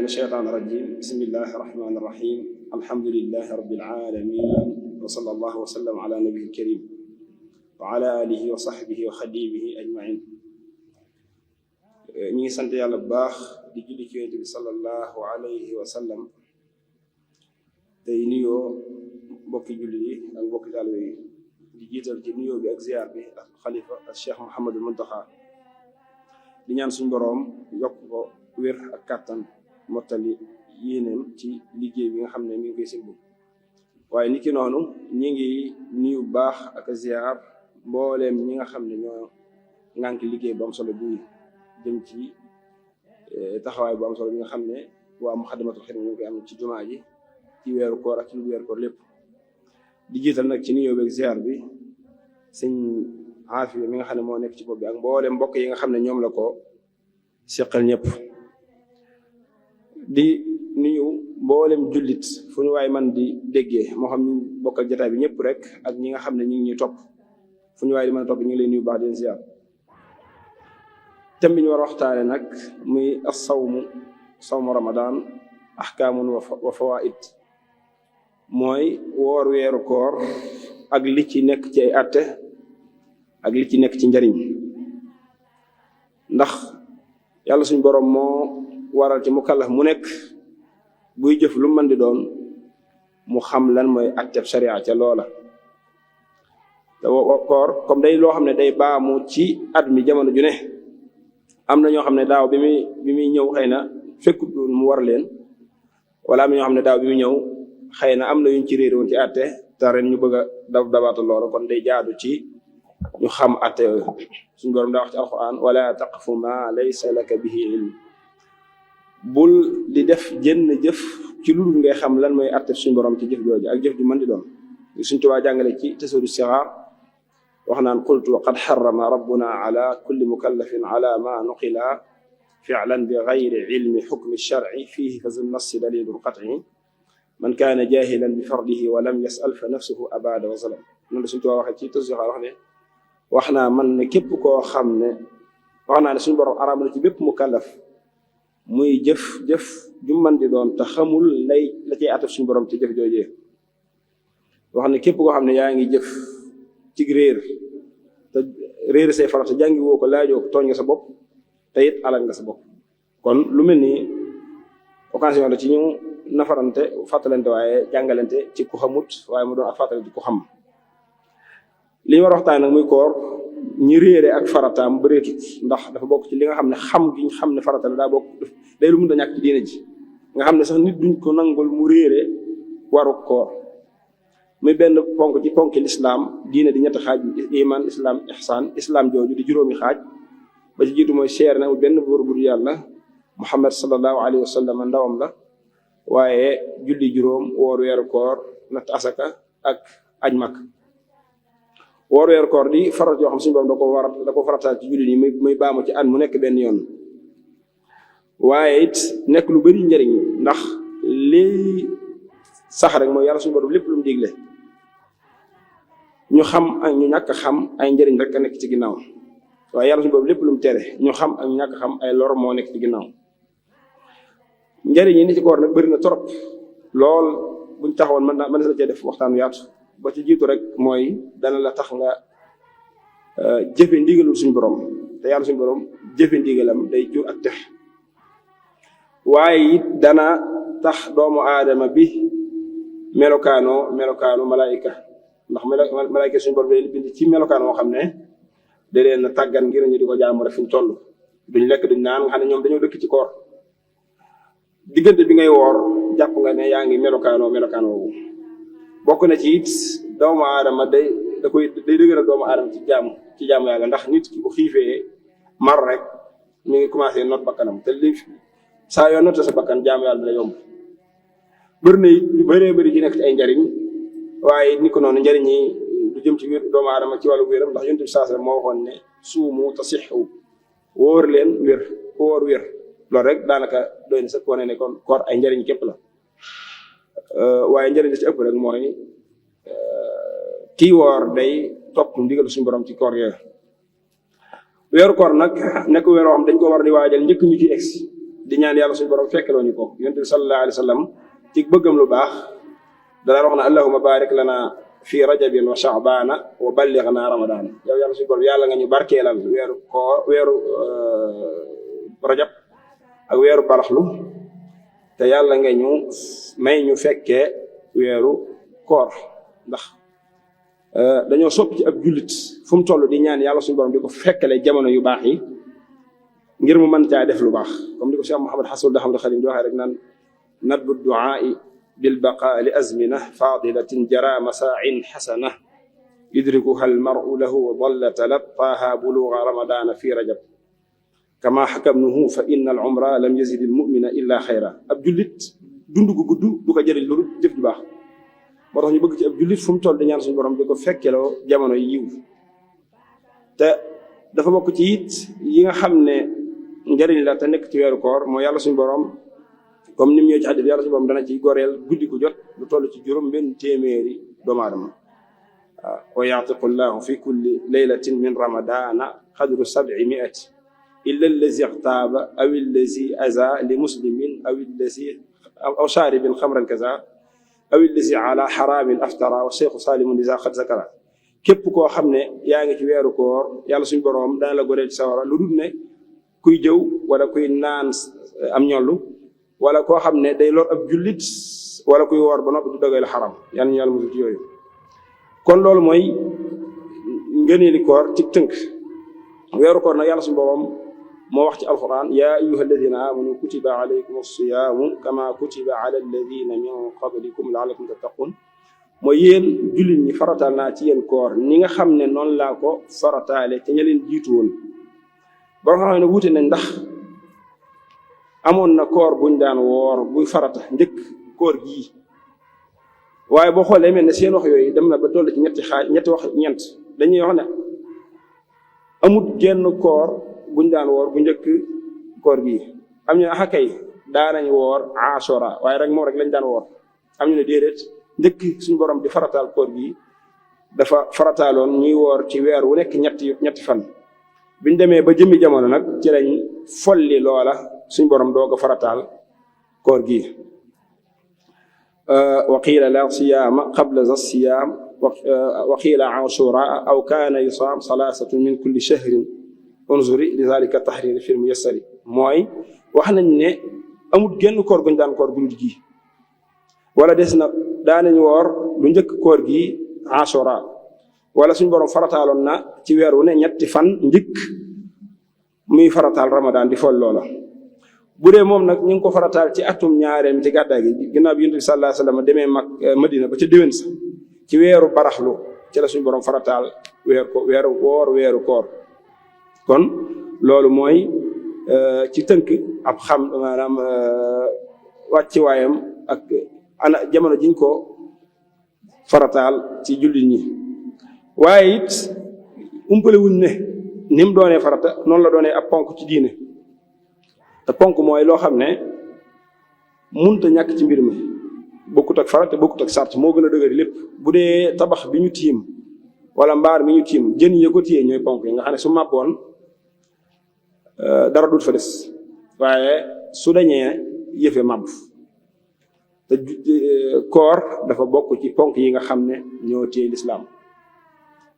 من الشيطان الرجيم بسم الله الرحمن الرحيم الحمد لله رب العالمين وصلى الله وسلم على نبيه الكريم وعلى آله وصحبه وخديمه أجمعين. ñi ngi sant yàlla bu baax di julli ci yonent bi sallallahu alayhi wa sallam tey nuyoo mbokki julli yi ak mbokki taalibe yi di jiital ci nuyoo bi ak ziar bi ak xalifa ak Cheikh Mouhamadul Muntaxa di ñaan suñu boroom yokk ko wér ak kàttan mottali yéeneem ci liggéey bi nga xam ne mi ngi koy simbu waaye niki noonu ñi ngi nuyu baax ak ziar mbooleem ñi nga xam ne ñoo ngànk liggéey bu am solo bi jëm ci taxawaay bu am solo bi nga xam ne waa Muxaddamatul Xidma ñu ngi koy am ci jumaa ji ci weeru koor ak ci lu weeru koor lépp di jiital nag ci nuyoo beeg ziar bi sëñ Aafiya mi nga xam ne moo nekk ci bopp bi ak mbooleem mbokk yi nga xam ne ñoom la ko seqal ñëpp di nuyu mboolem jullit fu ñu waay man di déggee moo xam ñu bokkal jotaay bi ñëpp rek ak ñi nga xam ne ñu ngi ñuy topp fu ñu waay di mën a topp ñu ngi lay nuyu baax di leen ziar thème bi ñu war a waxtaane nag muy sawmu ramadan ahkaamun wa fawaid mooy woor weeru koor ak li ci nekk ci ay atte ak li ci nekk ci njariñ ndax yàlla suñu boroom moo waral ci mukallaf mu nekk buy jëf lu mën di doon mu xam lan mooy atteb sharia ca loola te koor comme day loo xam ne day baamu ci at mi jamono ju ne am na ñoo xam ne daaw bi muy ñëw xëy na fekkut mu war leen wala am na ñoo xam ne daaw bi muy ñëw xëy na am na yuñ ci réeré woon ci atte te ren ñu bëgg a dabaatu loolu kon day jaadu ci ñu xam atte suñu borom daa wax ci alquran wala taqfu ma laysa laka bihi ilm bul di def jënn jëf ci lu dul ngay xam lan mooy atte suñu borom ci jëf jooju ak jëf ju mën di doon suñ Tuubaa jàngale ci tasawudu sixaar wax naan qultu qad xarama rabbuna ala kulli mukallafin ala ma nuqila fi'lan bi gayri ilmi xukmi sharci fihi fa zu nassi dalilul qat'i man kaana jahilan bi fardihi wa lam yas'al fa nafsuhu abada wa zalam noonu la suñ Tuubaa waxee ci tasawudu sixaar wax ne wax naa man ne képp koo xam ne wax naa ne suñu borom araam na ci bépp mukallaf muy jëf ju mën di doon te xamul la cay ataf suñu borom ci jëf joojee wax ne képp koo xam ne yaa ngi jëf ci réer te réer say farata jàngi woo ko laajoo ko tooñ nga sa bopp te it alal nga sa bopp kon lu mel ni occasion la ci ñu nafarante fàttalante waaye jàngalante ci ku xamut waaye mu doon ak fàttalante ci ku xam li ñu war a waxtaan nag muy koor ñi réere ak farataam bëreetut ndax dafa bokk ci li nga xam ne xam gi ñu xam ne farata la daa bokk day lu mun a ñàkk ci diine ji nga xam ne sax nit duñ ko nangul mu réere waru koor muy benn ponk ci ponki lislaam diine di ñetti xaaj iman islam ihsan islam jooju di juróomi xaaj ba ci jiitu mooy seer na benn buur bu dul yàlla muhammad sallallahu alayhi wa sallam ndawam la waaye julli juróom woor weeru koor natt asaka ak aj mak woor weeru koor di farat yoo xam suñu borom da ko farataal ci julli yi muy baamu ci at mu nekk benn yoon waaye it nekk lu bari njariñ ndax lii sax rek mooy yàlla suñu borom lépp lu mu digle ñu xam ak ñu ñàkk xam ay njëriñ rek a nekk ci ginnaaw waaye yàlla suñu borom lépp lu mu tere ñu xam ak ñu ñàkk xam ay lor moo nekk ci ginnaaw njëriñ yi ni ci koor nag bëri na trop lool buñ taxawoon mën na cee def waxtaanu yaatu ba ci jiitu rek mooy dana la tax nga jëfe ndigalul suñu borom te yàlla suñu borom jëfe ndigalam day jur ak tex waaye it dana tax doomu aadama bi melokaanu malaayika ndax malaayika suñu borom day bind ci melokaan moo xam ne da leen tàggan ngir ñu di ko jaamu rek fi ñu toll duñ lekk duñ naan nga xam ne ñoom dañoo dëkk ci koor diggante bi ngay woor jàpp nga ne yaa ngi melokaan woowu bokk na ci it doomu aadama day dëgëral doomu aadama ci jaamu yàlla ndax nit ki bu xiifee mar rek mi ngi commencé not bakkanam te li saa yoo noté sa bakkan jaamu yàlla da yomb bëri na it yu bëree bëri ci nekk ci ay njariñ waaye ni ko noonu njariñ yi du jëm ci wér doomu aadama ci wàllu wéram ndax yonent bi saa moo waxoon ne suumu tasixu wóor leen wér ku wóor wér loolu rek daanaka doy na sax wane ne kon koor ay njariñ képp la waaye njariñ la ci ëpp rek mooy kii woor day topp ndigal suñu borom ci koor yooyu weeru koor nag nekk weer woo xam dañ ko war di waajal njëkk ñu ci egsi di ñaan yàlla suñu borom fekkeloo ñu ko. Yonent bi sallallahu alayhi wa sallam ci bëggam lu baax dana wax na allahumma barik lana fi rajabin wa sha'bana wa ballighna ramadana. yow yàlla suñu borom yàlla nga ñu barkeelal weeru rajab ak weeru baraxlu te yàlla nga ñu may ñu fekkee weeru koor. ndax dañoo sopp ci ab jullit fu mu toll di ñaan yàlla suñu borom di ko fekkale jamono yu baax yi ngir mu mën caa def lu baax, comme ni ko Cheikh Mouhamed Hassan Ahmad Khadim di waxee rek naan nadbu du'aa'i bil baqaa li azmina faadilatin jara masaa'in xasana yudrikuha al mar'u lahu dalla talattaaha buluga ramadana fi rajab kama xakamnuhu fa inna al umra lam yazid al mu'mina illa xayra. ab jullit dund gu gudd du ko jëriñ lu jëf ju baax, moo tax ñu bëgg ci ab jullit fu mu toll di ñaan suñu borom di ko fekkeloo jamono yi yiw. te dafa bokk ci it yi nga xam ne njëriñ la te nekk ci weeru koor mooy yàlla suñu borom comme ni mu ñëw ci xadis yàlla suñu borom dana ci goreel guddi gu jot lu toll ci juróom benn téeméeri doomu aadama. waaw wa yaatiqu llahu fi kulli laylatin min ramadana xadru 700 illa allazi ixtaaba aw allazi aza li muslimin aw shaaribin xamran kaza aw allazi ala xaraamin aftara wa cheikhu salimun liza xad zakara. képp koo xam ne yaa ngi ci weeru koor yàlla suñu borom dana la goreel ci sawara lu dul ne kuy jëw wala kuy naan am ñollu wala koo xam ne day lor ab jullit wala kuy woor ba noppi du dogal xaram. yal na yàlla musul ci yooyu. kon loolu mooy ngëneeli koor ci tënk. weeru koor nag yàlla suñu borom moo wax ci alquran yaa ayyuha alladina amanu kutiba alaykum as-siyaamu kama kutiba ala alladina min qablikum laallakum tattaqun. mooy yéen jullit ñi farataal naa ci yéen koor ni nga xam ne noonu laa ko farataale te ña leen jiitu woon. ba nga xam ne wuute nañ ndax amoon na koor buñ daan woor buy farata njëkk koor gii, waaye boo xoolee mel ne seen wax yooyu dem na ba toll ci ñetti wax ñeent. dañuy wax ne amut genn koor buñ daan woor bu njëkk koor gii. am ñu ne axa kay daanañ woor Ashura waaye rek moom rek lañ daan woor. am ñu ne déedéet njëkk suñu borom di farataal koor gii dafa farataaloon ñuy woor ci weer wu nekk ñetti fan. biñ demee ba jëmmi jamono nag ci lañ folli loola suñ borom doo ko farataal koor gi. wa qiila la siyaama qabla za siyaam wa qiila ashura aw kaana yusaam salaasatu min kulli shahrin unzuri li zalika tahrir fi muyassari. mooy wax nañ ne amul genn koor guñ daan koor bu dul gi, wala des na daanañ woor lu njëkk koor gi ashura wala suñ borom farataaloon na ci weer wu ne ñetti fan njëkk muy farataal ramadan di fol loola. bu dee moom nag ñu ngi ko farataal ci atum ñaareem ci gàddaay gi ginnaaw bi Yonent bi sallallahu alayhi wa sallam demee Madina ba ca déwén sa ci weeru baraxlu ci la suñ borom farataal weeru koor. kon loolu mooy ci tënk ab xam maanaam wàcci waayam ak ana jamono jiñ ko farataal ci jullit ñi. waaye it umpale wuñ ne ni mu doonee farata noonu la doonee ab ponk ci diine. te ponk mooy loo xam ne munta ñàkk ci mbir mi, bokkut ak farata bokkut ak sart, moo gën a dëgëri lépp. bu dee tabax bi ñu tiim wala mbaar mi ñu tiim jën yi ko téye ñooy ponk yi nga xam ne su màbboon dara dut fa des, waaye su dañee yëfe màbb. te koor dafa bokk ci ponk yi nga xam ne ñoo téye lislaam.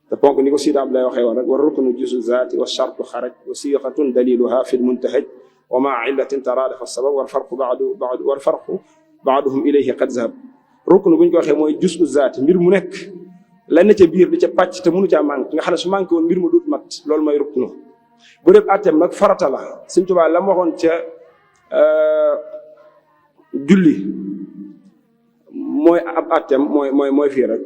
te ponk ni ko Sidi Abdoulaye waxee woon rek wa ruknu juzu zaati wa shartu xaraj wa siixatun daliluha fi lmuntahaj wa maa illatin taraadafa sabab wal farqu baaduhum ilayhi qad zahab. ruknu bu ñu ko waxee mooy juzu zaati, mbir mu nekk lan ca biir di ca pàcc te mënu caa manqué nga xam ne su manqué woon mbir mu dut mat, loolu mooy ruknu. bu dee atteem nag farata la. Sëñ Tuubaa la mu waxoon ca julli mooy ab atteem mooy fii rek.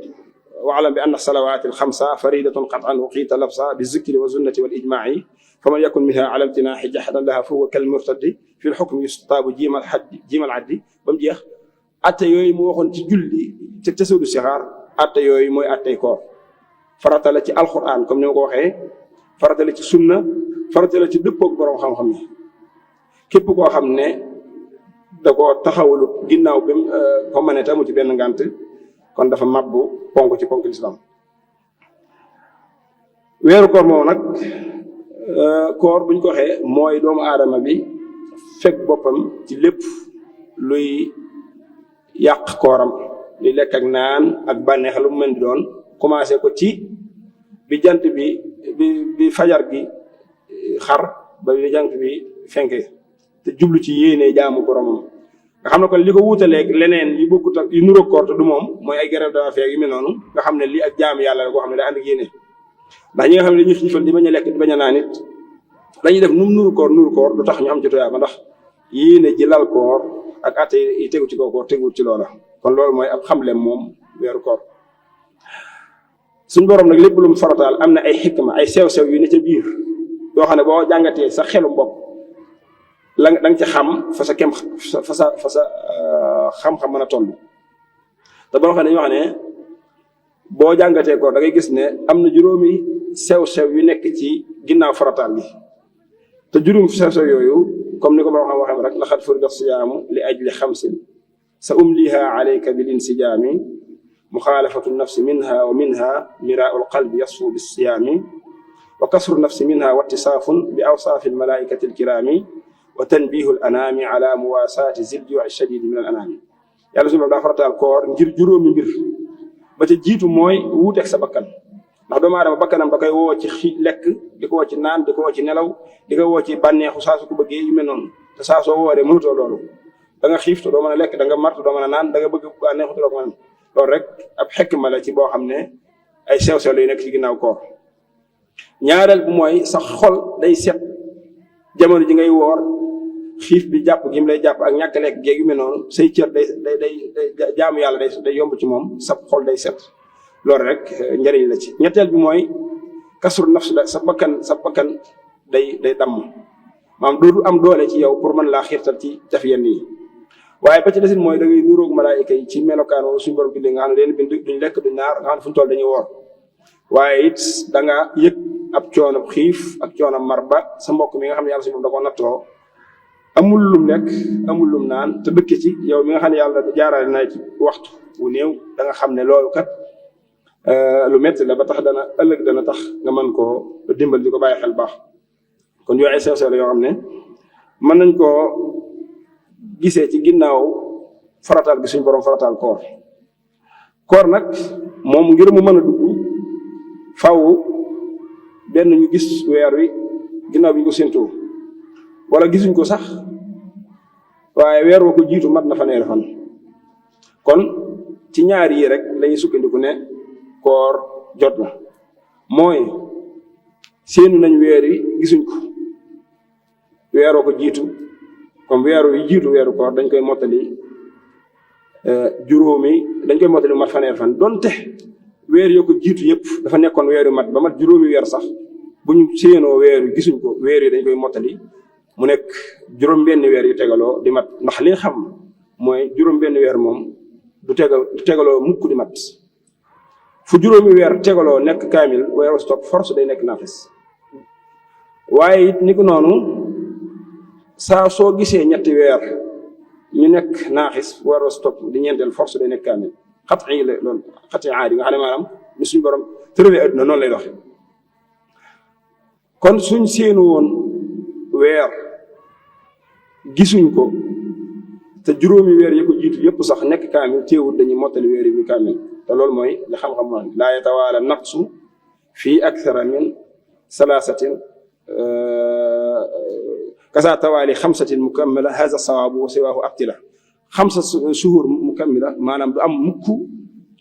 waalam bi anna salawaati alxamsa faridatun qat'an uqiita labsa bi zikri wa sunnati wal ijmaa'i faman yakun minha ala imtinaahi jahadan laha fa huwa kal murtaddi fi lxukmi yustaabu jiimal addi ba mu jeex. atte yooyu mu waxoon ci julli ca tasawudu sixaar atte yooyu mooy attey koor. farata la ci alquran comme ni ma ko waxee, farata la ci sunna, farata la ci dëppoog borom xam-xam yi. képp koo xam ne da koo taxawalut ginnaaw bi ko mënee te amu ci benn ngant kon dafa mabbu ponk ci ponk lislaam. weeru koor moom nag koor buñ ko waxee mooy doomu aadama bi fekk boppam ci lépp luy yàq kooram li lekk ak naan ak bànneex lu mu mën di doon commencé ko ci bi jant bi fajar gi xar ba bi jant bi fenke te jublu ci yéene jaamu boromam nga xam ne kon li ko wuutaleeg leneen yi bokkut ak yu nuróog koor te du moom mooy ay garab dafa feeg yu mel noonu nga xam ne lii ak jaamu yàlla la boo xam ne day ànd ak yéene ndax ñi nga xam ne dañuy xiifal di bañ a lekk di bañ a naan it dañuy def num nuru koor du tax ñu am ci tuyaaba ndax yéene ji lal koor ak atte yi tegu ci kaw koor tegul ci loola kon loolu mooy ab xamlem moom weeru koor suñ borom nag lépp lu mu farataal am na ay xikma ay sew-sew yu ne ca biir yoo xam ne boo jàngatee sa xelum bopp la da nga ci xam fa sa xam-xam mën a toll te boo xam ne dañuy wax ne boo jàngatee koor da ngay gis ne am na juróomi sew-sew yu nekk ci ginnaaw farataal bi te juróom sew-sew yooyu comme ni ko boo xam waxee rek laqad furida siyaamu li ajli xamsin sa umliha alayka bil insijaami muxaalafatu nafsi minha wa minha miraau lqalbi yasfu bilsiyaami wa kasru nafsi minha wa ittisaafun bi awsaafi almalaikati alkiraami wa tanbihu al anaami ala muwaasaati zil juuci shadidi min al anaami yàlla suñu daa farataal koor ngir juróomi mbir ba ca jiitu mooy wuuteeg sa bakkan ndax doomu aadama bakkanam da koy woo ci lekk di ko woo ci naan di ko woo ci nelaw di ko woo ci bànneexu saa su ko bëggee yu mel noonu te saa soo wooree mënutoo loolu da nga xiif te doo mën a lekk da nga mar te doo mën a naan da nga bëgg bànneexu te doo ko mën loolu rek ab xikma la ci boo xam ne ay sew-sew lay nekk ci ginnaaw koor ñaareel bu mooy sa xol day set jamono ji ngay woor xiif bi jàpp gi mu lay jàpp ak ñàkk lekk géeg yu mel noonu say cër day jaamu yàlla day yomb ci moom sa xol day set loolu rek njëriñ la ci ñetteel bi mooy kasru nafs la sa bakkan day damm maanaam dootu am doole ci yow pour mën laa xiirtal ci def yenn yi waaye ba ci desin mooy da ngay nuróog malaayika yi ci melokaan wala suñu borom bi nga xam ne leen bind duñ lekk duñ naar nga xam ne fu ñu toll dañuy woor waaye it da nga yëg ab coono xiif ak coono mar ba sa mbokk mi nga xam ne yàlla suñu borom da ko nattoo amul lum lekk amul lum naan te dëkk ci yow mi nga xam ne yàlla jaarale na ci waxtu wu néew da nga xam ne loolu kat lu métti la ba tax ëllëg dana tax nga mën koo dimbal di ko bàyyi xel baax kon yooyu ay sew-sew la yoo xam ne mën nañ koo gisee ci ginnaaw farataal gi suñu borom farataal koor nag moom ngir mu mën a dugg faw benn ñu gis weer wi ginnaaw bi ñu ko séentoo wala gisuñ ko sax waaye weer woo ko jiitu mat na fanweeri fan kon ci ñaar yi rek lañuy sukkandiku ne koor jot na mooy séenu nañ weer wi gisuñ ko weeroo ko jiitu comme weeru yi jiitu weeru koor dañ koy mottali dañ koy mottali mat fanweeri fan donte weer yoo ko jiitu yëpp dafa nekkoon weer yu mat ba mat juróomi weer sax bu ñu séenoo weer yu gisuñ ko weer yi dañ koy mottali mu nekk juróom benn weer yu tegaloo di mat ndax li nga xam mooy juróom benn weer moom du tegaloo mukk di mat fu juróomi weer tegaloo nekk kaamil weeru stop force day nekk naafis waaye it ni ko noonu saa soo gisee ñetti weer ñu nekk naaxis weeru stop di ñeenteel force day nekk kaamil xat'i la loolu xat'i aadi nga xam ne maanaam ni suñu borom tërëlee adduna noonu lay doxe kon suñ séenu woon weer gisuñ ko te juróomi weer yi ko jiitu yëpp sax nekk kaamil teewul dañuy mottali weer yi bi kaamil te loolu mooy li xam-xam moo laa yatawaala naqsu fii akthara min salaasatin kasa tawaali xamsatin mukammila haza sawaabu wa siwaahu abtila xamsa suhur mukammila maanaam du am mukk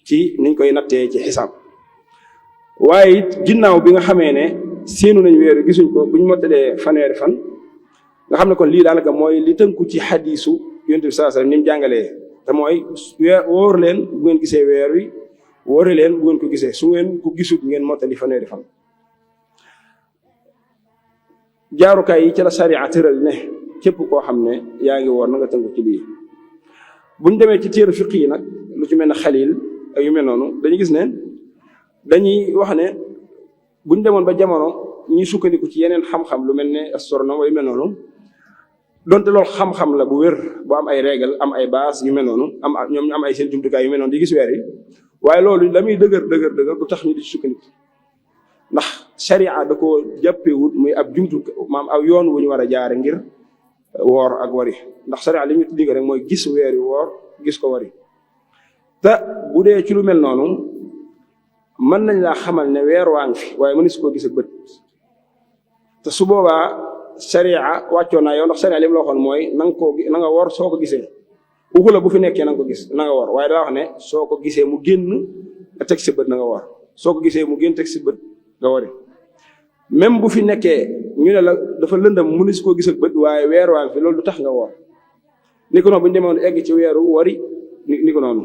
ci niñ koy nattee ci xisaab waaye it ginnaaw bi nga xamee ne séenu nañ weer gisuñ ko buñ mottalee fanweeri fan nga xam ne kon lii daanaka mooy li tënku ci xadiisu Yonent bi sallallahu alayhi wasallam ni mu jàngalee te mooy wóor leen bu ngeen gisee weer wi wóore leen bu ngeen ko gisee su ngeen ko gisut ngeen mottali fanweeri fan jaarukaay yi ci la sariya tëral ne képp koo xam ne yaa ngi woor na nga tënku ci lii buñ demee ci téere fiq yi nag lu ci mel ne xalil ak yu mel noonu dañuy gis ne dañuy wax ne buñ demoon ba jamono ñuy sukkandiku ci yeneen xam-xam lu mel ne astronome yu mel noonu donte loolu xam-xam la bu wér bu am ay règle am ay base yu mel noonu ñoom ñu am ay seen jumtukaay yu mel noonu di gis weer yi waaye loolu la muy dëgër du tax ñu di ci sukkandiku ndax sharia da ko jàppewut muy ab jumtu maam aw yoon wu ñu war a jaare ngir woor ak wari ndax sariya li ñu digg rek mooy gis weer wi woor gis ko wari te bu dee ci lu mel noonu mën nañ laa xamal ne weer waa ngi fi waaye mënees koo gis ak bët te su boobaa sariya wàccoon naa yow ndax sariya li mu la waxoon mooy na nga woor soo ko gisee waxu la bu fi nekkee na nga ko gis na nga woor waaye daa wax ne soo ko gisee mu génn nga teg si bët na nga woor soo ko gisee mu génn teg si bët nga wari même bu fi nekkee ñu ne la dafa lëndam mënees koo gis ak bët waaye weer waa ngi fi loolu du tax nga woor ni ko noonu bu ñu demoon egg ci weeru wari ni ko noonu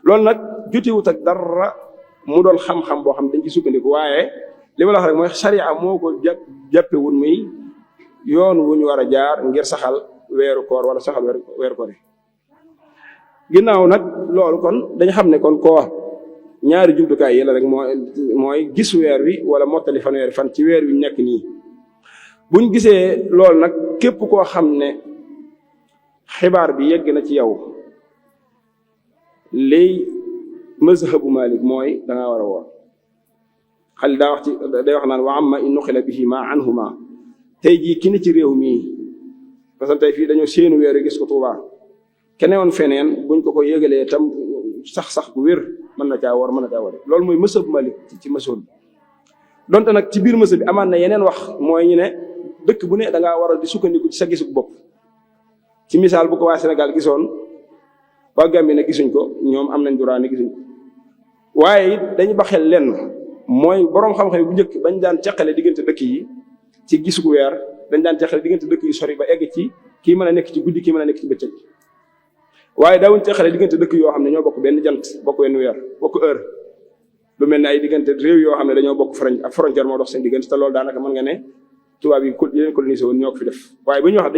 loolu nag jotiwut ak dara mu doon xam-xam boo xam dañ ci sukkandiku waaye li ma la wax rek mooy sariya moo ko jàppewul muy yoon wu ñu war a jaar ngir saxal weeru koor wala saxal weeru koor yi ginnaaw nag loolu kon dañu xam ne kon koor ñaari jumtukaay yi la rek mooy gis weer wi wala mottali fanweeri fan ci weer wi nekk nii buñ gisee loolu nag képp koo xam ne xibaar bi yegg na ci yow léegi mazhabu Malik mooy da ngaa war a woor xale daa wax ci day wax naan wa amma in nuqila bihi ma anhuma tey jii ki ne ci réew mii parce que tey fii dañoo séenu weer gis ko Tuubaa keneen woon feneen buñ ko yëgalee tam sax bu wér mën na caa woor mën na caa woor loolu mooy mazhabu Malik ci mazhab bi donte nag ci biir mazhab bi amaan na yeneen wax mooy ñu ne dëkk bu ne da ngaa war a di sukkandiku ci sa gisug bopp ci misaal bu ko waa Sénégal gisoon waa Gambie ne gisuñ ko ñoom am nañ droit ne gisuñ ko waaye it dañu ba xel lenn mooy boroom xam-xam yi bu njëkk bañ daan teqale diggante dëkk yi ci gisug weer dañ daan teqale diggante dëkk yi sori ba egg ci kii mën a nekk ci guddi kii mën a nekk ci bëccëg waaye daawuñ teqale diggante dëkk yoo xam ne ñoo bokk benn jant bokk benn weer bokk heure lu mel ne ay diggante réew yoo xam ne dañoo bokk frontière moo dox seen diggante te loolu daanaka mën nga ne tubaab yi yeneen colonisé woon ñoo ko fi def waaye bu ñu wax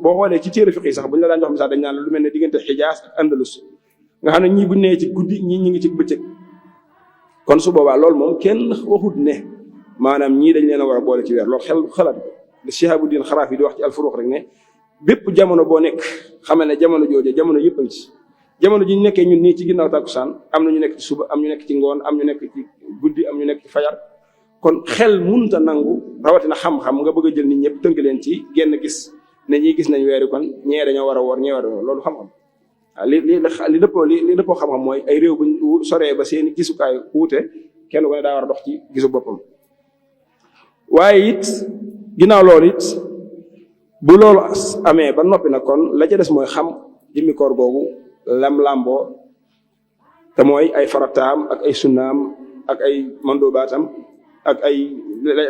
boo xoolee ci téere fiqh yi sax bu ñu la daan jox misaal dañ naan lu mel ne diggante Xijaas ak Andalus nga xam ne ñii bu nee ci guddi ñii ñi ngi ci bëccëg kon su boobaa loolu moom kenn waxut ne maanaam ñii dañ leen a war a boole ci weer loolu xalaat le Shihabuddin Xaraafi di wax ci Al-Furuq rek ne bépp jamono boo nekk xamal ne jamono jooju jamono yëpp a ngi ci jamono ji ñu nekkee ñun nii ci ginnaaw tàkkusaan am na ñu nekk ci suba am ñu nekk ci ngoon am ñu nekk ci guddi am ñu nekk ci fajar kon xel munta nangu rawatina xam-xam nga bëgg a jël nit ñëpp tënk leen ci genn gis ne ñii gis nañ weeri kon ñee dañoo war a woor ñee war a woor loolu xam-xam li dëppoo xam-xam mooy ay réew buñ soree ba seeni gisukaay wuute kenn ku ne daa war a dox ci gisu boppam waaye it ginnaaw loolu it bu loolu amee ba noppi nag kon la ca des mooy xam jëmmi koor googu lamboo te mooy ay farataam ak ay sunnaam ak ay mandobaatam ak ay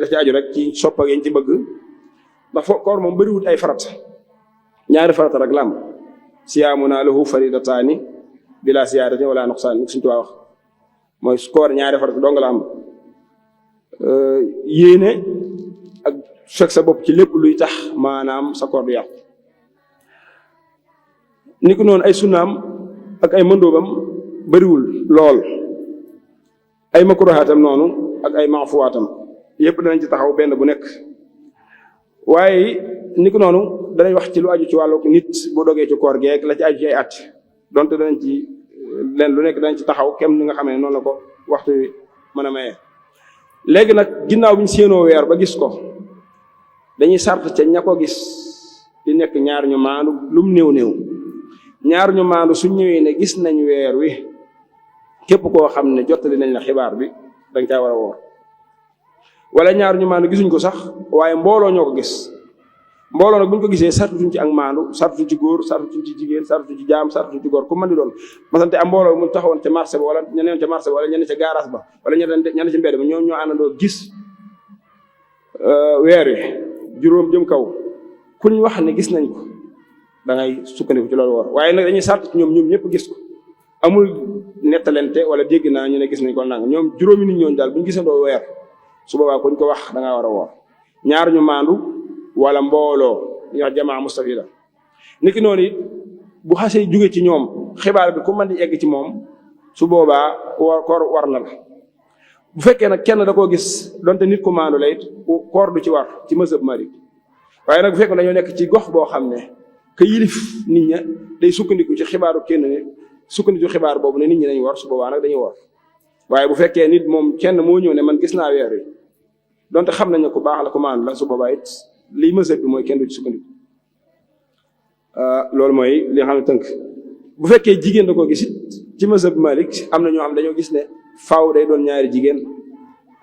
la ci aju rek ci soppa yeñ ci bëgg ndax koor moom bëriwut ay farat ñaari farata rek lam siyaamuna lahu faridataani bila siyaadatin wala nuqsaan suñu tuwaa wax mooy koor ñaari farata dong la am yéene ak fekk sa bopp ci lépp luy tax maanaam sa koor du yàqu ni ko noonu ay sunnaam ak ay mandoobam bëriwul lool ay makruhaatam noonu ak ay maafuwaatam yëpp danañ ci taxaw benn bu nekk waaye ni ko noonu danañ wax ci lu aju ci wàllu nit bu dogee ci koor geek la ci aju ci ay at donte danañ ci leen lu nekk danañ ci taxaw kem ni nga xam ne noonu la ko waxtu wi mën a maye. léegi nag ginnaaw bi ñu séenoo weer ba gis ko dañuy sart ca ña ko gis di nekk ñaar ñu maandu lum néew ñaar ñu maandu suñ ñëwee ne gis nañ weer wi képp koo xam ne jottali nañ la xibaar bi dañ caa war a woor wala ñaar ñu maandu gisuñ ko sax waaye mbooloo ñoo ko gis mbooloo nag buñ ko gisee sartuñ ci ak maandu sartuñ ci góor sartuñ ci jigéen sartuñ ci jaam sartuñ ci góor ku mën di doon masante am mbooloo mu taxawoon ca marché ba wala ñeneen ca marché ba wala ñeneen ca garage ba wala ñeneen ci mbedd ba ñoom ñoo àndandoo gis weer wi juróom jëm kaw kuñ wax ne gis nañ ko da ngay sukkandiku ci loolu woor waaye nag dañuy sart ci ñoom ñëpp gis ko amul nettalente wala dégg naa ñu ne gis nañ ko nang ñoom juróomi nit ñooñu daal bu ñu gisandoo weer su boobaa kuñ ko wax da ngaa war a woor ñaar ñu maandu wala mbooloo ñu wax jamaa mustafida niki noonu it bu xasee jóge ci ñoom xibaar bi ku mën di egg ci moom su boobaa koor war na la bu fekkee nag kenn da koo gis donte nit ku maandu la it koor du ci war ci mazhab Malik waaye nag bu fekkee dañoo nekk ci gox boo xam ne ka yilif nit ña day sukkandiku ci xibaaru kenn nit sukkandiku ci xibaar boobu ne nit ñi dañuy war su boobaa nag dañuy war waaye bu fekkee nit moom kenn moo ñëw ne man gis naa weer wi donte xam nañ ne ku baax la ku maandu la su boobaa it liy mazhab bi mooy kenn du ci sukkandiku loolu mooy li nga xam ne tënk. bu fekkee jigéen da ko gis ci mazhab Malik am na ñoo xam dañoo gis ne faaw day doon ñaari jigéen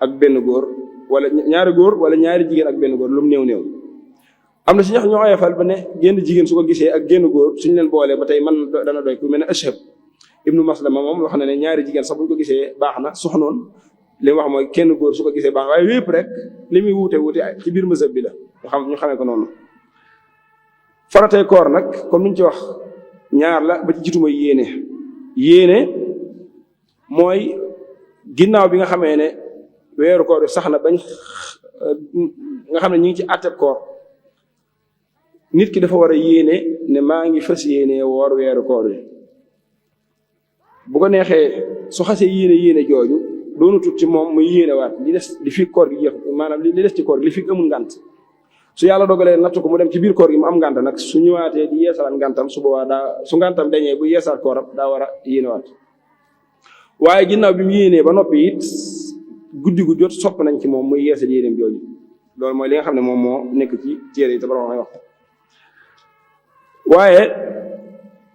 ak benn góor wala ñaari góor wala ñaari jigéen ak benn góor lu mu néew am na si ñax ñoo oyofal ba ne génn jigéen su ko gisee ak génn góor suñu leen boolee ba tey man dana doy ku mel ne Ashhab ibnu Maslama moom wax na ne ñaari jigéen sax bu ñu ko gisee baax na soxnoon li mu wax mooy kenn góor su ko gisee baax na waaye wépp rek li muy wuute ci biir mazhab bi la ñu xamee ko noonu. faratay koor nag comme ni ñu ci wax ñaar la ba ci jiitu mooy yéene mooy ginnaaw bi nga xamee ne weeru koor bi sax na bañ nga xam ne ñu ngi ci àtteb koor nit ki dafa war a yéene ne maa ngi fas yéene woor weeru koor bi bu ko neexee su xasee yéene jooju doonu tut ci moom muy yéene waat li des li fi koor gi jeex maanaam li des ci koor gi li fi amul ngànt su yàlla dogalee nattu ko mu dem ci biir koor gi mu am ngànt nag su ñëwaatee di yeesalaat ngàntam su boobaa su ngàntam dañee bu yeesalaat kooram daa war a yéenewaat waaye ginnaaw bi mu yéenee ba noppi it guddi gu jot sopp nañ ci moom muy yeesal yéeneem jooju loolu mooy li nga xam ne moom moo nekk ci téere yi te borom wax waaye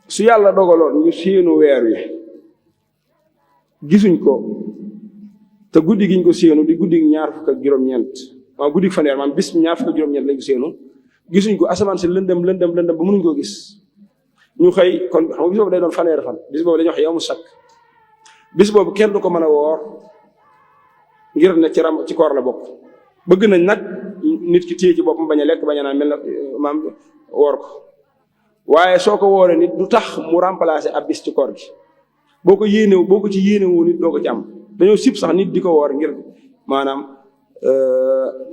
su yàlla dogaloon ñu séenu weer wi gisuñ ko te guddi giñ ko séenu di guddi ñaar fukk ak juróom-ñeent waaw guddi fanweer maanaam bis ñaar fukk ak juróom-ñeent lañ ko séenu gisuñ ko asamaan si lëndëm ba mënuñ koo gis ñu xëy kon xam nga bis boobu day doon fanweeri fan bis boobu dañuy wax yow mu sakk bis boobu kenn du ko mën a woor ngir ne ci koor la bokk bëgg nañ nag nit ki téye ci boppam bañ a lekk bañ a naan mel na maam woor ko waaye soo ko wooree nit du tax mu remplacer ab bis ci koor gi boo ko ci yéenewoo nit doo ko ci am dañoo sib sax nit di ko woor ngir maanaam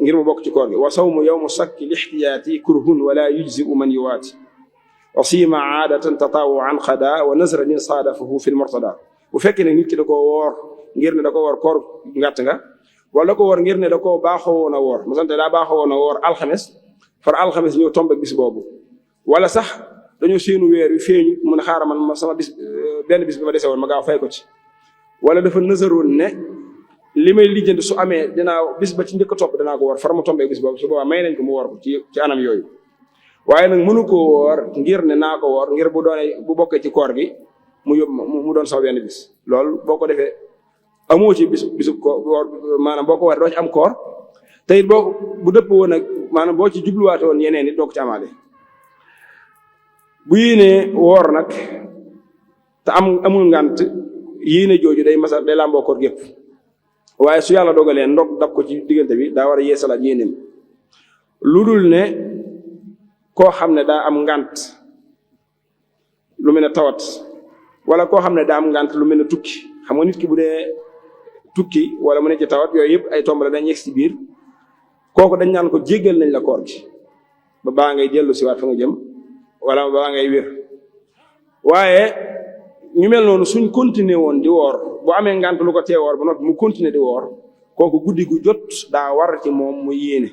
ngir mu bokk ci koor gi wa sawmu yawmu sakki lixtiyaati kurhun wala yujzi'u man yuwaati wa siima aadatan tatawuan xada wa nazranin saadafahu fi lmurtada bu fekkee ne nit ki da koo woor ngir ne da ko woor koor ngàtt nga wala da ko woor ngir ne da koo baaxoo woon a woor masante daa baaxoo woon a woor alxames far alxames ñëw tombe bis boobu wala sax dañoo séenu weer wi feeñu mu ne xaaral man sama bis benn bis bi ma dese woon ma gaaw fay ko ci wala dafa nazaroon ne li may lijjanti su amee dinaa bis ba ci njëkk a topp dinaa ko woor far mu tombee bis boobu su boobaa may nañ ko mu woor ko ci anam yooyu waaye nag mënu koo woor ngir ne naa ko woor ngir bu bokkee ci koor gi mu doon sax benn bis loolu boo ko defee amoo ci bisu koor maanaam boo ko war doo ci am koor te it bu dëpp woon nag maanaam boo ci jubluwaate woon yeneen it doo ko ci amaale bu yéenee woor nag te amul ngànt yéene jooju day làmboo koor gépp waaye su yàlla dogalee ndog dab ko ci diggante bi daa war a yeesalaat yéeneem lu dul ne koo xam ne daa am ngànt lu mel ne tawat wala koo xam ne daa am ngànt lu mel ne tukki xam nga nit ki bu dee tukki wala mu ne ci tawat yooyu yëpp ay tomb la dañ yegg si biir kooku dañ naan ko jéggal nañ la koor gi ba baa ngay dellu si waat fa nga jëm wala baa ngay wér waaye ñu mel noonu suñ continuer woon di woor bu amee ngànt lu ko tee woor ba noppi mu continuer di woor kooku guddi gu jot daa war ci moom mu yéene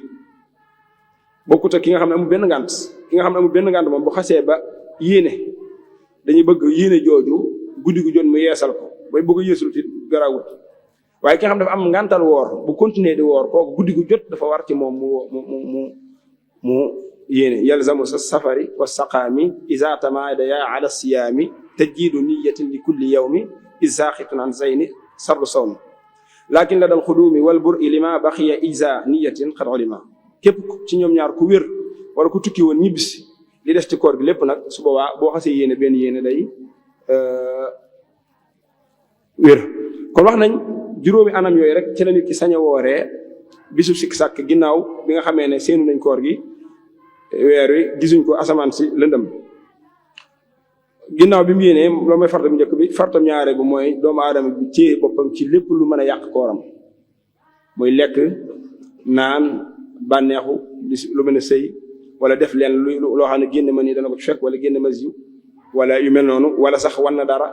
bokkut ak ki nga xam ne amul benn ngànt moom bu xasee ba yéene dañuy bëgg yéene jooju guddi gu jot mu yeesal ko bay bëgg a yeesul ci garawut waaye ki nga xam dafa am ngàntal woor bu continuer di woor kooku guddi gu jot dafa war ci moom mu yéene yalzamu sa safari wa saqaami iza tamaadaya ala siyaami tajdiidu niyatin li kulli yawmi izaaxitun an zayni sardu sawmi lakin la dal xuduumi wal bur'i lima baxiya iza niyatin xad ulima képp ci ñoom ñaar ku wér wala ku tukki woon ñibbisi li des ci koor gi lépp nag su boobaa boo xasee yéene benn yéene day wér kon wax nañ juróomi anam yooyu rek ci la nit ki sañ a wooree bisu sikk sàkk ginnaaw bi nga xamee ne seenu nañ koor gi weer wi gisuñ ko asamaan si lëndëm ginnaaw bi mu yéenee loolu mooy fartam njëkk bi fartam ñaare bu mooy doomu aadama bi téye boppam ci lépp lu mën a yàq kooram muy lekk naan bànneexu lu mel ne sëy wala def leen loo xam ne génn ma nii dana ko fekk wala génn ma ziw wala yu mel noonu wala sax wan na dara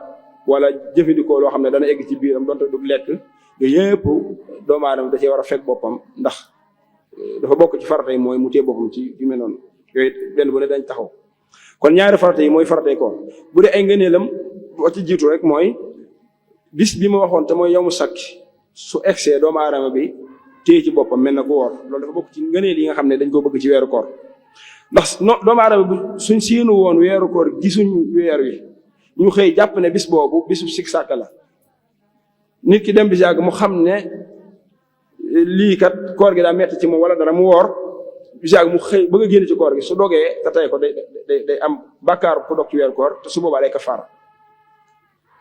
wala jëfandikoo loo xam ne dana egg ci biiram donte du lekk yooyu yëpp doomu aadama da cee war a fekk boppam ndax dafa bokk ci farata yi mooy mu téye boppam ci yu mel noonu yooyu benn bu ne dañ taxaw kon ñaari farata yi mooy faratay koor bu dee ay ngëneelam boo ci jiitu rek mooy bis bi ma waxoon te mooy yow mu sakki su egsee doomu aadama bi téye ci boppam mel na ku woor loolu dafa bokk ci ngëneel yi nga xam ne dañ ko bëgg ci weeru koor ndax doomu aadama bu suñ séenu woon weeru koor gisuñ weer wi ñu xëy jàpp ne bis boobu bisu sik sàkk la nit ki dem bis yàgg mu xam ne lii kat koor gi daa metti ci moom wala dara mu woor bis yàgg mu xëy bëgg a génn ci koor gi su dogee te tey ko day am bàkkaar ku dog ci weeru koor te su boobaa day kafaara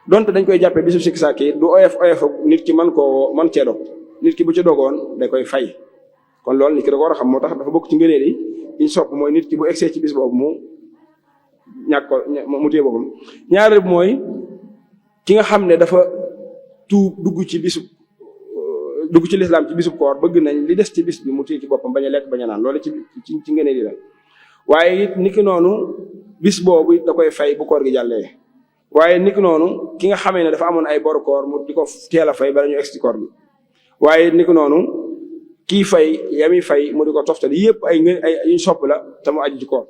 donte dañ koy jàppee bisu sik sàkk yi du oyof nit ki man cee dog nit ki bu ci dogoon day koy fay kon loolu nit ki da ko war a xam moo tax dafa bokk ci ngëneel yi ñu sopp mooy nit ki bu egsee ci bis boobu mu ñàkk ko mu téye boppam ñaareel mooy ki nga xam ne dafa dugg ci lislaam ci bisub koor bëgg nañ li des ci bis bi mu téye ci boppam bañ a lekk bañ a naan loolu ci ngëneel yi la waaye it niki noonu bis boobu da koy fay bu koor gi jàllee waaye niki noonu ki nga xamee ne dafa amoon ay boru koor mu di ko teel a fay bala ñu egsi ci koor gi waaye niki noonu kii fay yami fay mu di ko toftali yëpp ay yuñ sopp la te mu aju ci koor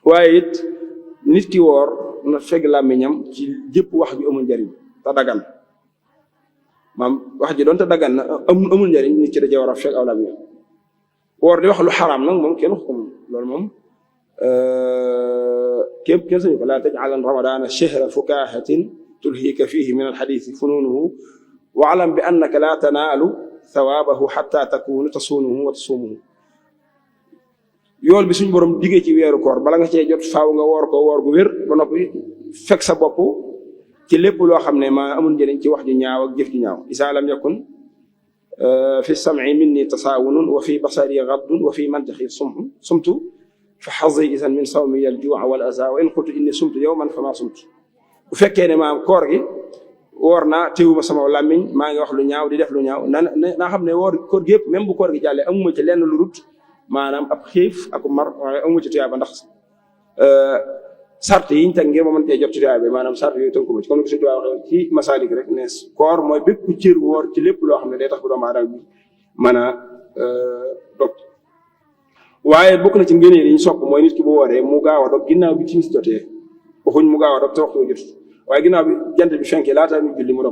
waaye it nit ki woor na fegg làmmiñam ci jëpp wax ju amul njariñ te dagan maam wax ji doon te dagan na amul njariñ nit ki da cee war a fegg aw làmmiñam woor di wax lu xaraam nag moom kenn wax ko moom loolu moom kenn sañu ko laa taj'alan ramadaana shahra fukahatin tulhiika fihi min alxadiisi funuunuhu wa'lam bi annaka laa tanaalu thawaabahu xatta takunu tasuunuhu wa tasumuhu yool bi suñ borom diggee ci weeru koor bala nga cee jot faaw nga woor ko woor gu wér ba noppi fekk sa bopp ci lépp loo xam ne maa amul njëriñ ci wax ju ñaaw ak jëf ju ñaaw isaa lam yakun fi sam'i minni tasaawunun wa fi basari gaddun wa fi mantaxi sumtu fa xazi isan min sawmi al juu'a wal aza wa in qultu inni sumtu yawman fa maa sumtu bu fekkee ne maam koor gi woor naa téewuma sama làmmiñ maa ngi wax lu ñaaw di def lu ñaaw naa xam ne woor koor gi yëpp même bu koor gi jàllee amuma ci lenn lu rut maanaam ab xiif ak mar waaye amuma ci tuyaaba ndax sart yi ñu teg ngir ma mën cee jot ci tuyaaba maanaam sart yooyu tënku ma ci comme ni ko suñu tubaab waxee ci Masaalik rek ne koor mooy bépp cër woor ci lépp loo xam ne day tax bu doomu aadama bi mën a dog waaye bokk na ci ngëneel yi ñu sopp mooy nit ki bu wooree mu gaaw a dog ginnaaw bi timis jotee waxuñ mu gaaw a dog te waxtu jot waaye ginnaaw bi jant bi fenkee laata muy julli mu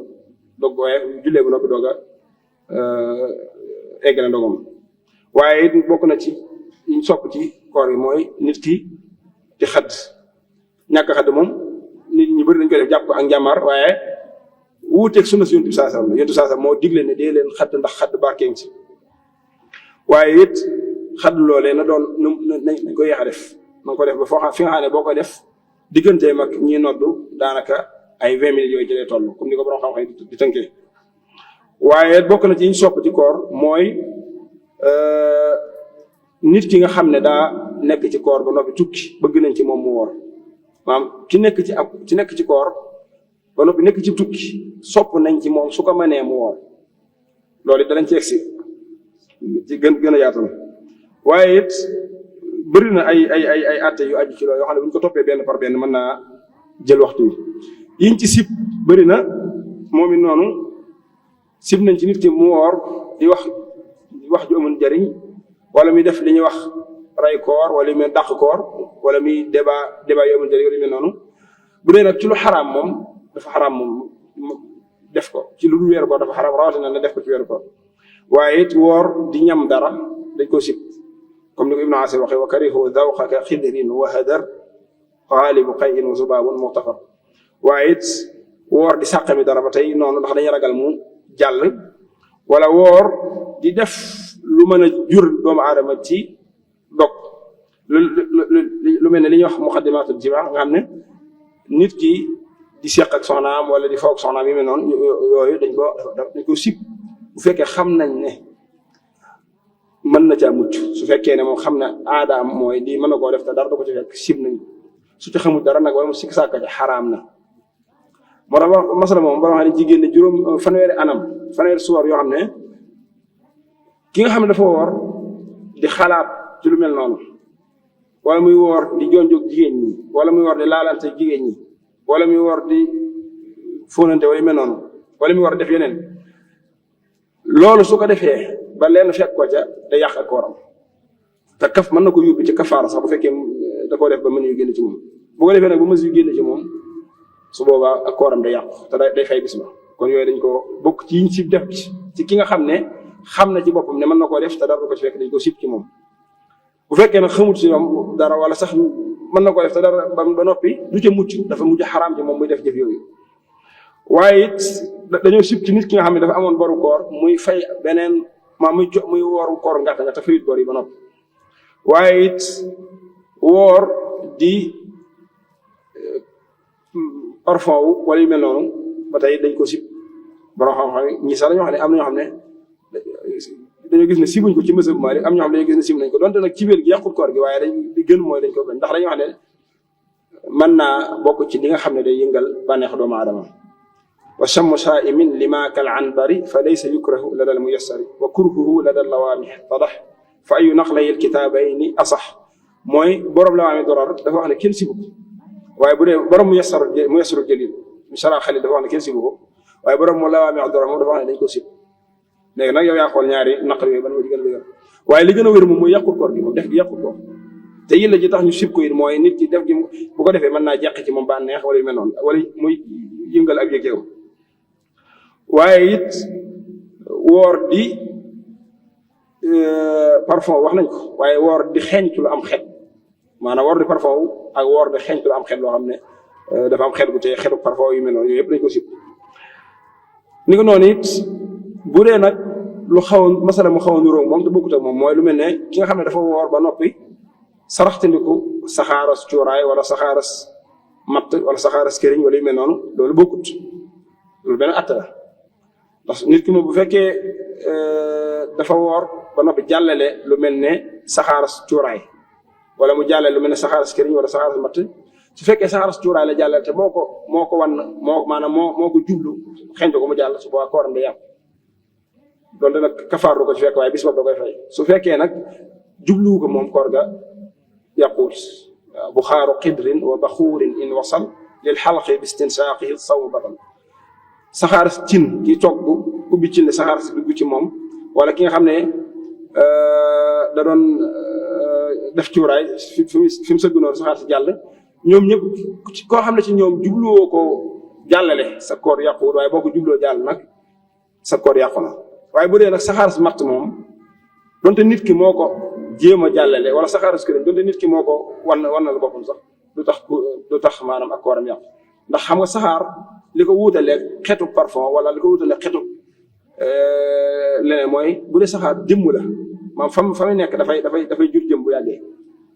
dog waaye jullee bu noppi doog a egg na ndogam waaye it bokk na ci ñu sopp ci koor yi mooy nit ki di xadd ñàkk xadd moom nit ñi bëri dañ koy def jàpp ko ak njàmbaar waaye wuuteeg sunna si yonent bi sallallahu alayhi wasallam yonent bi sallallahu alayhi wasallam moo digle ne dee leen xadd ndax xadd barkeeng ci waaye it xadd loolee na doon nañ ko yéex a def na ko def ba foo xam fi nga xam ne boo koy def digganteem ak ñi noddu daanaka ay 20 minutes yooyu jëlee toll comme ni ko borom xam-xam di tënkee waaye bokk na ci ñu sopp ci koor mooy nit ki nga xam ne daa nekk ci koor ba noppi tukki bëgg nañ ci moom mu woor maanaam ki nekk ci koor ba noppi nekk ci tukki sopp nañ ci moom su ko mënee mu woor loolu it danañ ci egsi ci gën a yaatal waaye it bëri na ay atte yu aju ci loolu yoo xam ne bu ñu ko toppee benn par benn mën naa jël waxtu wi yiñ ci sib bëri na moom it noonu sib nañ ci nit ki mu woor di wax ju amul njariñ wala muy def li ñuy wax ray koor wala muy dàq koor wala muy débat yu amul njariñ wala muy noonu bu dee nag ci lu xaraam moom dafa xaraam moom def ko ci lu weeru koor dafa xaraam rawatina na def ko ci weeru koor waaye it woor di ñam dara dañ ko sib comme ni ko Ibnu Asir waxee wa karihu dawqaka xidrin wa hadar xaalibu qayin wa zubaabun muxtafar waaye it woor di sàqami dara ba tey noonu ndax dañuy ragal mu jàll wala woor di def lu mën a jur doomu aadama ci dog lu mel ne li ñuy wax muqaddimatul jimaa nga xam ne nit ki di seq ak soxnaam wala di foog soxnaam yi mel noonu yooyu dañ ko sib bu fekkee xam nañ ne mën na caa mucc su fekkee ne moom xam ne aadaam mooy di mën na koo def te dara du ko ci fekk sib nañ su ci xamul dara nag wala mu sikk sàkka ci xaraam na moo tax masala moom ba xam ne jigéen ne juróom fanweeri suwar yoo xam ne ki nga xam ne dafa woor di xalaat ci lu mel noonu wala muy woor di jonjoog jigéen ñi wala muy woor di laalante jigéen ñi wala muy woor di fóonante wala yu mel noonu wala muy woor def yeneen loolu su ko defee ba leen fekk ko ca da yàq ak kooram te kaf mën na ko yóbbu ci kafaara sax bu fekkee da koo def ba mën yu génn ci moom bu ko defee nag ba mës yu génn ci moom su boobaa ak kooram day yàqu te day fay bis ba kon yooyu dañ ko bokk ci yiñ ci def ci ki nga xam ne xam na ci boppam ne mën na koo def te dara du ko ci fekk dañ ko sib ci moom bu fekkee nag xamut ci ñoom dara wala sax mën na ko def te dara ba noppi du ca mucc dafa mujj xaraam ci moom muy def jëf yooyu. waaye it dañoo sib ci nit ki nga xam ne dafa amoon boru koor muy fay beneen muy wooru koor nga te fayut bor yi ba noppi. waaye it woor di parfum wu wala yu mel noonu ba tey dañ ko sib borom xam-xam ñi sax dañoo xam ne am na ñoo xam ne dañoo gis ne sibuñ ko ci mësëb Maalik am ñoo xam ne dañoo gis ne sib nañ ko donte nag ci biir gi yàqut koor gi waaye dañ di gën mooy dañ ko bañ ndax dañoo xam ne mën naa bokk ci li nga xam ne day yëngal bànneexu doomu aadama. wa chammu saa'imin lima kal anbari fa laysa yukrahu lada al muyassari wa kurhuhu lada lawaami tadax fa ayu naqlayil kitaabayni asax mooy borom lawaami dorar dafa wax ne kenn sibu ko waaye bu dee borom muyassaru jalil misara xalil dafa wax ne kenn sibu ko waaye borom mu lawaami dorar moom dafa wax ne dañ ko sib. léegi nag yow yaa xool ñaari naqar yooyu ban moo di gën a dëgër waaye li gën a wér moom mooy yàqul koor gi moom def gi yàqul koor te yilla ji tax ñu sib ko it mooy nit ki def gi bu ko defee mën naa jeq ci moom bànneex wala yu mel noonu wala muy yëngal ak yëg-yëgam. waaye it woor di parfum wax nañ ko waaye woor di xeeñtu lu am xet maanaam woor di parfum ak woor di xeeñtu lu am xet loo xam ne dafa am xet gu te xetu parfum yu mel noonu yooyu yëpp dañ ko sib. ni ko noonu it bu dee nag lu xaw a masala mu xaw a niróo moom te bokkut ak moom mooy lu mel ne ki nga xam ne dafa woor ba noppi saraxtandiku saxaaras cuuraay wala saxaaras matt wala saxaaras këriñ wala yu mel noonu loolu bokkut loolu benn att la ndax nit ki moom bu fekkee dafa woor ba noppi jàllale lu mel ne saxaaras cuuraay wala mu jàllale lu mel ne saxaaras këriñ wala saxaaras matt su fekkee saxaaras cuuraay la jàllale te moo ko wan moo ko jublu xeeñ ko mu jàll su boobaa kooram day yàqu donte nag kafaar du ko ci fekk waaye bis boobu da koy fay su fekkee nag jubluwu ko moom koor ga yàquwul bu xaaru xidrin wa baxuurin in wasal lil xalqi bi istinsaaqihi sawmu batal saxaar cin ki togg ubbi cin ne saxaar si dugg ci moom wala ki nga xam ne da doon def cuuraay fi mu sëgg noonu saxaar si jàll ñoom ñëpp koo xam ne ci ñoom jubluwoo ko jàllale sa koor yàquwul waaye boo ko jubloo jàll nag sa koor yàqu na waaye bu dee nag saxaar si matt moom donte nit ki moo ko jéem a jàllale wala saxaar si këriñ donte nit ki moo ko wan la boppam sax du tax maanaam ak kooram yàqu ndax xam nga saxaar li ko wuutalee xetu parfum wala li ko wuutalee xetu leneen mooy bu dee saxaar jëmm la maam fa muy nekk dafay jur jëm bu yàggee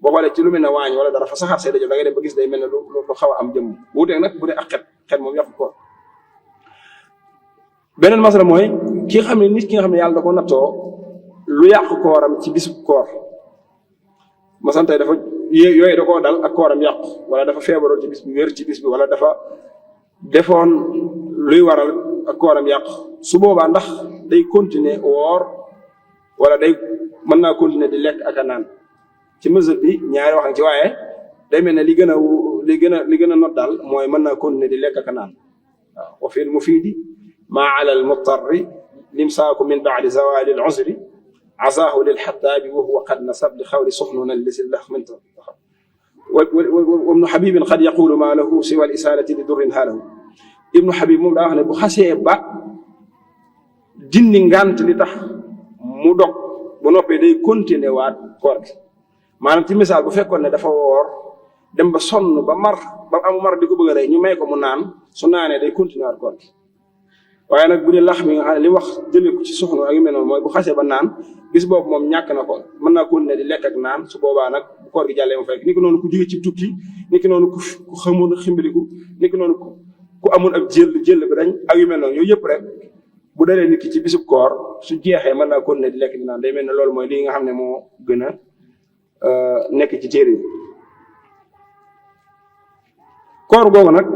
boo xoolee ci lu mel ne waañ wala dara fa saxaar see dajo da ngay dem ba gis day mel ne lu xaw a am jëmm wuuteeg nag bu dee ak xet moom yàqu ko. beneen masala mooy ki nga xam ne nit ki nga xam ne yàlla da ko nattoo lu yàq kooram ci bisu koor masan tey dafa yooyu da koo dal ak kooram yàqu wala dafa feebaroon ci bis bi wér ci bis bi wala dafa defoon luy waral ak kooram yàqu su boobaa ndax day continuer woor wala day mën naa continuer di lekk ak a naan ci mazhab bi ñaari wax ci waaye day mel ne li gën a not daal mooy mën naa continuer di lekk ak a naan waaw wa fil mufiidi maa ala al muttarri limsaaku min baadi zawali al usri azaahu lil xattaabi wa huwa qad nasab li xawli suxnuna lisi lax minta wa ibnu xabibin qad yaqulu maa lahu siwa al isaalati li durrin haalahu ibnu xabib moom daa wax ne bu xasee ba dindi ngant li tax mu dog bu noppee day continuer waat koor gi maanaam ci misaal bu fekkoon ne dafa woor dem ba sonn ba amu mar di ko bëgg a rey ñu may ko mu naan su naanee day continuer waat koor gi waaye nag bu dee lax mi nga xam ne li wax jëlee ko ci soxna ak yu mel noonu mooy bu xasee ba naan bis boobu moom ñàkk na ko mën naa continuer di lekk ak naan su boobaa nag bu koor gi jàllee mu fekk ni ki noonu ku jóge ci tukki ni ki noonu ku xamul ximbiliku ni ki noonu ku amul ab jël bi dañ ak yu mel noonu yooyu yëpp rek bu dalee nit ki ci bisub koor su jeexee mën naa continuer di lekk di naan day mel ne loolu mooy li nga xam ne moo gën a nekk ci téere yi koor googu nag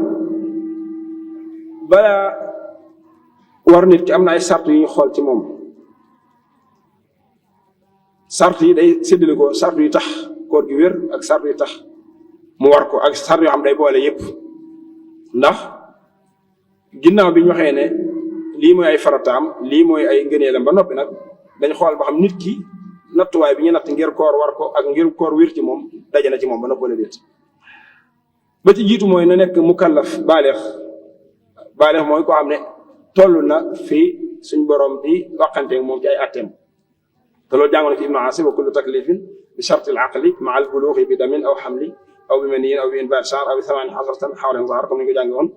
balaa war nit ki am na ay sart yu ñu xool ci moom sart yi day séddale ko sart yu tax koor gi wér ak sart yu tax mu war ko ak sart yoo xam day boole yépp ndax ginnaaw bi ñu waxee ne lii mooy ay farataam lii mooy ay ngëneelam ba noppi nag dañ xool ba xam nit ki nattuwaay bi ñu natt ngir koor war ko ak ngir koor wér ci moom daje na ci moom ba noppi wala déet ba ci jiitu mooy na nekk mukallaf baaleex mooy koo xam ne toll na fii suñ borom di waxanteeg moom ci ay atteem te loolu jàngoon ci Ibnu Asir wa kullu taklifin bi shart al aqli maa al bulughi bi damin aw xamli aw bi maniyin aw bi inbaat sha'r aw bi thamaani asratan xawlan zahar comme ni ñu ko jàngi woon.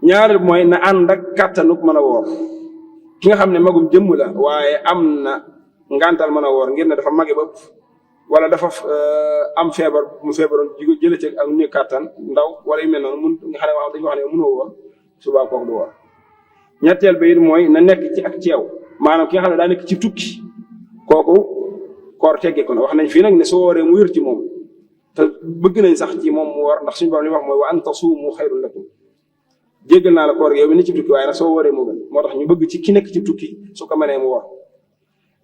ñaareel mooy na ànd ak kàttanuk mën a woor ki nga xam ne magum jëmm la waaye am na ngantal mën a woor ngir ne dafa mage ba wala dafa am feebar mu feebaroon jële ci ak ñu kàttan ndaw wala yu mel noonu mun nga xam ne waaw dañu wax ne mënoo woor subaa kooku du woor. ñetteel ba it mooy na nekk ci ak ceew maanaam ki nga xam ne daa nekk ci tukki kooku koor tegge ko na wax nañ fii nag ne soo wooree mu wér ci moom te bëgg nañ sax ci moom mu woor ndax suñu borom li wax mooy wa an tasuumu xayrun lakum jéggal naa la koor gi yow mi ne ci tukki waaye nag soo wooree moo gën moo tax ñu bëgg ci ki nekk ci tukki su ko mënee mu woor.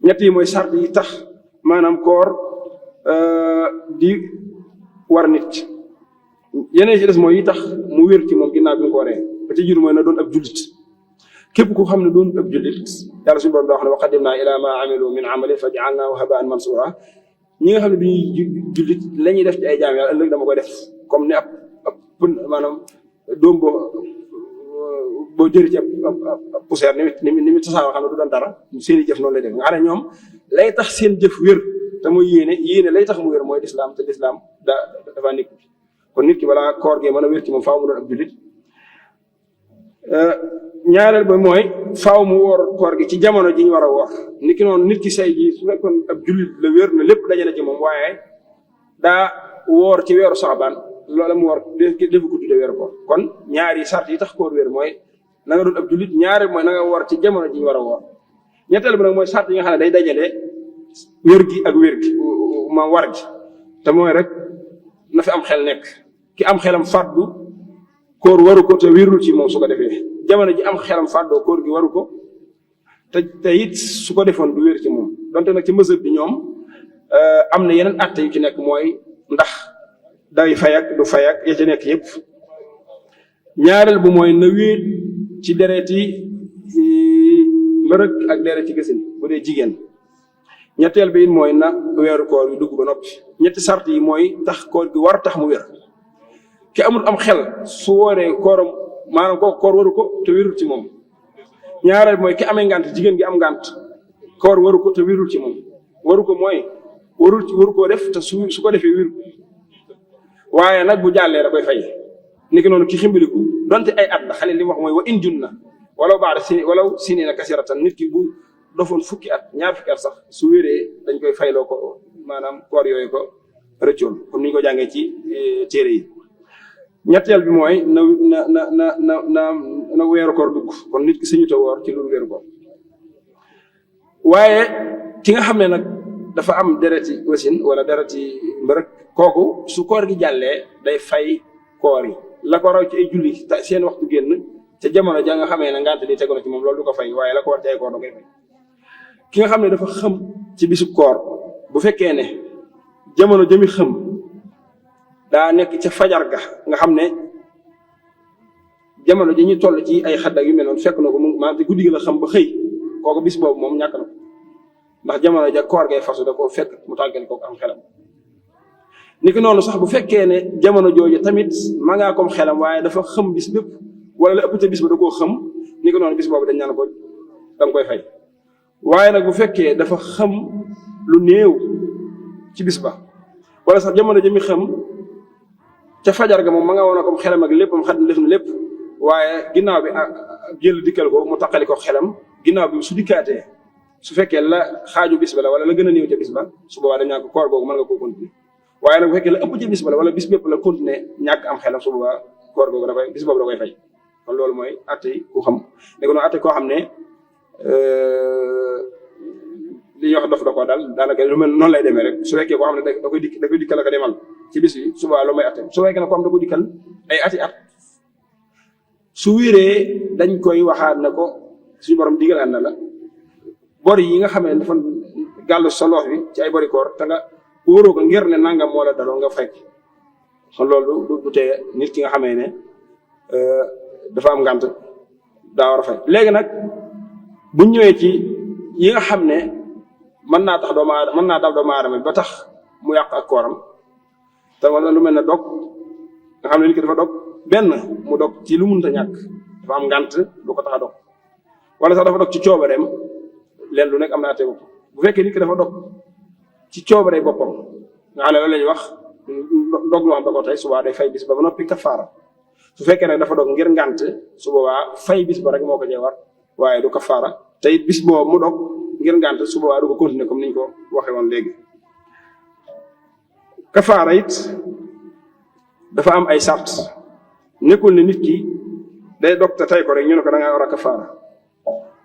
ñett yi mooy sart yi tax maanaam koor di war nit yeneen ci des mooy yi tax mu wér ci moom ginnaaw bi mu ko waree ba ci jur mooy na doon ab jullit képp ku xam ne doon ab jullit yàlla suñu borom daa wax ne wa qadimnaa ilaa maa amilu min amalin fa ja'alnaahu habaa'an mansuura ñi nga xam ne duñuy jullit la ñuy def ci ay jaam yàlla ëllëg dama koy def comme ni ab maanaam doom boo jëri ci ab poussière ni mi tasaaroo xam ne du doon dara seen i jëf noonu lay def nga xam ne ñoom lay tax seen jëf wér te mooy yéene lay tax mu wér mooy lislaam te lislaam dafa nekk kon nit ki balaa koor gee mën a wér ci moom faaw mu doon ab jullit. ñaareel ba mooy faaw mu woor koor gi ci jamono ji ñu war a woor nit ki noonu nit ki say ji su fekkoon ab jullit la wér na lépp daje na ci moom waaye daa woor ci weeru saxbaan loola mu woor defu ko tudde weeru koor kon ñaari sart yi tax koor wér mooy na nga doon ab jullit ñaareel mooy na nga woor ci jamono ji ñu war a woor ñetteel bi nag mooy sart yi nga xam ne day dajale wér gi ak wér gi ma war gi te mooy rek na fi am xel nekk ki am xelam fàddu koor waru ko te wérul ci moom su ko defee jamono ji am xelam fàddoo koor gi waru ko te it su ko defoon du wér ci moom donte nag ci mazhab bi ñoom am na yeneen acte yu ci nekk mooy ndax day fayak du fayak ya ci nekk yëpp ñaareel bu mooy na wéet ci dereti mbërëg ak dereti gësin bu dee jigéen ñetteel bi it mooy na weeru koor yu dugg ba noppi ñetti sart yi mooy tax koor gi war tax mu wér ki amul am xel su wooree kooram maanaam kooku koor waru ko te wérul ci moom ñaareel mooy ki amee ngant jigéen gi am ngant koor waru ko te wérul ci moom waru ko mooy waru koo def te su ko defee wéru waaye nag bu jàllee da koy fay ni ki noonu ki ximbiliku donte ay at la xale li mu wax mooy wa in junna walaw ba'da sinina kasiratan nit ki bu dofoon fukki at ñaar fukki at sax su wéree dañ koy fayloo ko maanaam koor yooyu ko rëccoon comme ni ñu ko jàngee ci téere yi ñetteel bi mooy na weeru koor dugg kon nit ki sañu ta woor ci loolu weeru koor waaye ki nga xam ne nag dafa am dereti wasin wala dereti mbërëk kooku su koor gi jàllee day fay koor yi la ko raw ci ay julli seen waxtu génn ca jamono ja nga xamee ne ngant di tegu na ci moom loolu du ko fay waaye la ko war ci ay koor da koy fay ki nga xam ne dafa xëm ci bisu koor bu fekkee ne jamono jëmi xëm daa nekk ca fajar ga nga xam ne jamono ji ñu toll ci ay xaddak yu mel noonu fekk na ko maanaam te guddi gi la xam ba xëy kooku bis boobu moom ñàkk na ko ndax jamono ja koor gay fasu da koo fekk mu tàggal kooku am xelam ni ki noonu sax bu fekkee ne jamono jooju tamit ma ngaa kom xelam waaye dafa xëm bis bépp wala la ëpp ca bis ba da koo xëm ni ki noonu bis boobu dañ naan ko da nga koy fay waaye nag bu fekkee dafa xam lu néew ci bis ba wala sax jamono jëmi xam ca fajar ga moom ma nga woon comme xelam ak léppam xat def na lépp waaye ginnaaw bi jël dikkal ko mu taqali ko xelam ginnaaw bi su dikkaatee su fekkee la xaaju bis ba la wala la gën a néew ca bis ba su boobaa dañ naan ko koor googu mën nga koo continuer waaye nag bu fekkee la ëpp ca bis ba la wala bis bépp la continuer ñàkk am xelam su boobaa koor googu da koy bis boobu da koy fay kon loolu mooy atte yi ku xam ne ko noonu atte koo xam ne li ñuy wax dof da koo daal daanaka lu mel noonu lay demee rek su fekkee koo xam ne da koy dikkal ak a demal ci bis yi suba lu may atte su fekkee ne ko am da ko dikkal ay ati at su wéree dañ koy waxaat ne ko suñu borom digal na la bor yi nga xam ne dafa gàllu sa loos bi ci ay bori koor te nga wóoroo ko ngir ne nangam moo la daloo nga fekk kon loolu du tee nit ki nga xamee ne dafa am ngànt daa war a fay léegi nag buñ ñëwee ci yi nga xam ne mën naa tax mën naa dal doomu aadama ba tax mu yàq ak kooram te wala lu mel ne dog nga xam ne nit ki dafa dog benn mu dog ci lu munta ñàkk dafa am ngànt lu ko tax a dog wala sax dafa dog ci coobareem leen lu nekk am naa tegu bu fekkee nit ki dafa dog ci coobare boppam nga xam ne loolu la ñuy wax dog loo xam da ko tey subaa day fay bis ba noppi kafaara su fekkee nag dafa dog ngir ngànt su boobaa fay bis ba rek moo ko jee war waaye du kafaara te it bis boobu mu dog ngir ngànt su boobaa du ko continuer comme niñ ko waxee woon léegi. kafaara it dafa am ay sart nekkul ne nit ki day dog te tey ko rek ñu ne ko da ngaa war a kafaara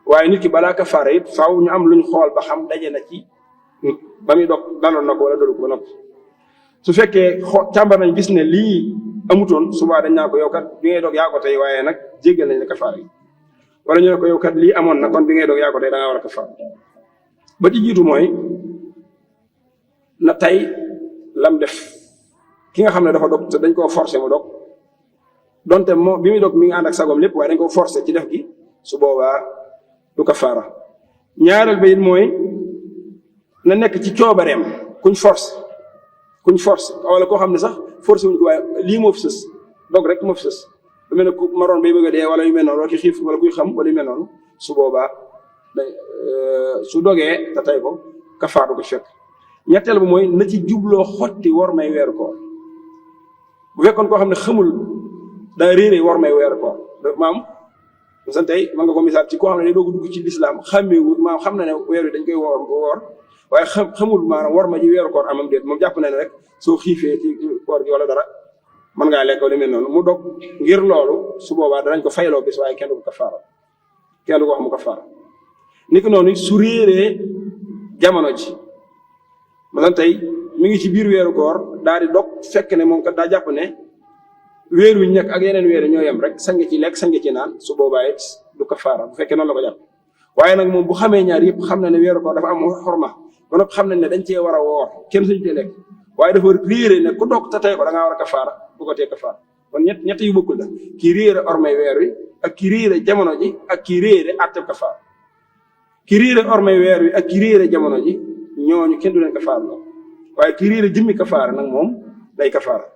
waaye nit ki balaa kafaara it faaw ñu am luñ xool ba xam daje na ci ba muy dog daloon na ko wala dalu ko ba noppi su fekkee càmbar nañ gis ne lii amutoon subaa dañ naa ko yow kat bi ngay dog yaa ko tey waaye nag jéggal nañ la kafaara yi wala ñu ne ko yow kat lii amoon na kon bi ngay dog yaa ko tey da ngaa war a kafaara ba ci jiitu mooy na tey lam def ki nga xam ne dafa dog te dañ koo forcé mu dog donte moo bi muy dog mi ngi ànd ak sagom lépp waaye dañ koo forcé ci def gi su boobaa du kafaara ñaareel ba it mooy na nekk ci coobareem kuñ force wala koo xam ne sax forcé wuñ ko waaye lii moo fi sës dog rek moo fi sës lu mel ne ku maroon bay bëgg a dee wala yu mel noonu wala ki xiif wala kuy xam wala yu mel noonu su boobaa su dogee te tey ko kafaar du ko fekk ñetteel ba mooy na ci jubloo xotti war may weeru koor bu fekkoon koo xam ne xamul daa réeré war may weeru koor maam san tey man nga ko misaal ci koo xam ne day doog dugg ci lislaam xàmmeewul maam xam na ne weer wi dañ koy woor waaye xamul maanaam war ma ji weeru koor amam déet moom jàpp na ne rek soo xiifee ci koor gi wala dara mën ngaa lekk lu mel noonu mu dog ngir loolu su boobaa danañ ko fayloo bis waaye kenn du ko kafaara kenn du ko wax mu kafaara ni ko noonu su réeree jamono ji maanaam tey mi ngi ci biir weeru koor daal di dog fekk ne moom kat daa jàpp ne weer wi nekk ak yeneen weer ñoo yem rek sange ci lekk sange ci naan su boobaa it du kafaara bu fekkee noonu la ko jàpp waaye nag moom bu xamee ñaar yëpp xam na ne weeru koor dafa am xorma ba noppi xam nañ ne dañ cee war a woor kenn suñu cee lekk waaye dafa réere ne ku dog te tey ko da ngaa war a kafaara bu ko tee kafaara kon ñett yu bokkul la kii réere ormay weer wi ak kii réere jamono ji ak kii réere àtteb kafaara kii réere ormay weer wi ak kii réere jamono ji ñooñu kenn du leen kafaara la waaye kii réere jëmmi kafaara nag moom day kafaara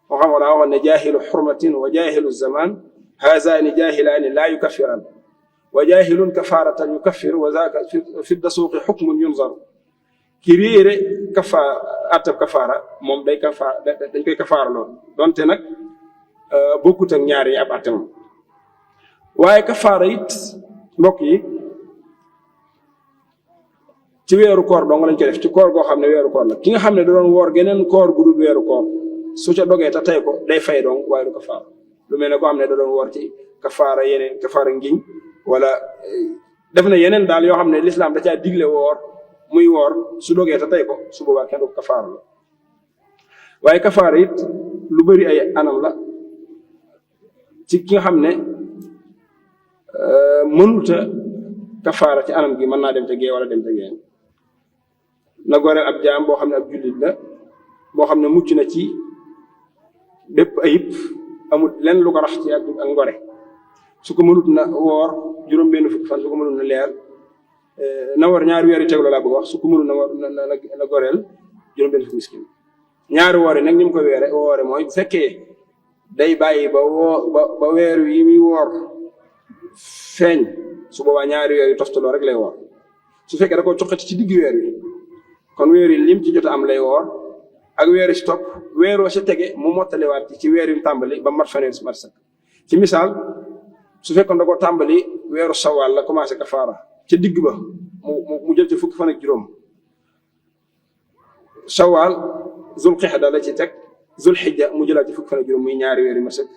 moo xam wala waxoon ne jaahilu xurmatin wa jaahilu zaman hazaani jaahilaani laa yukaffiran wa jaahilun kafaaratan yukaffir wa zaaka fi dasuuqi xukmun yunzaru ki réere àttab kafaara moom dañ koy kafaara loolu donte nag bokkut ak ñaar yi ab àttam waaye kafaara it mbokk yi ci weeru koor dong lañ koy def ci koor goo xam ne weeru koor la ki nga xam ne da doon woor geneen koor gu dul weeru koor su ca dogee te tey ko day fay dong waaye du kafaara lu mel ne koo xam ne da doon woor ci kafaara yeneen kafaara ngiñ wala def na yeneen daal yoo xam ne lislaam da caa digle woor muy woor su dogee te tey ko su boobaa kenn du kafaara la waaye kafaara it lu bari ay anam la ci ki nga xam ne mënuta kafaara ci anam gi mën naa dem te gee wala dem te gee na goreel ab jaam boo xam ne ab jullit la boo xam ne mucc na ci bépp ayib amul lenn lu ko rax ci ak ngore su ko mënut na woor juróom benn fukki fan su ko mënut na leer na war ñaari weer yu teglo laa bëgg wax su ko mënut na goreel juróom benn fukki miskin ñaari woor yi nag ni mu ko woore mooy bu fekkee day bàyyi ba weer yi muy woor feeñ su boobaa ñaari weer yu toftaloo rek lay woor su fekkee da ko coqati ci digg weer wi kon weer yi lim ci jot am lay woor ak weer yi si topp weeroo si tege mu mottaliwaat ci weer yu tàmbali ba mat fanweer si mat sëkk ci misaal su fekkoon da ko tàmbali weeru sawaal la commencé kafaara ca digg ba mu jël ci fukki fan ak juróom sawaal zul xixda la ci teg zul xijja mu jëlaat ci fukki fan ak juróom muy ñaari weer yu mat sëkk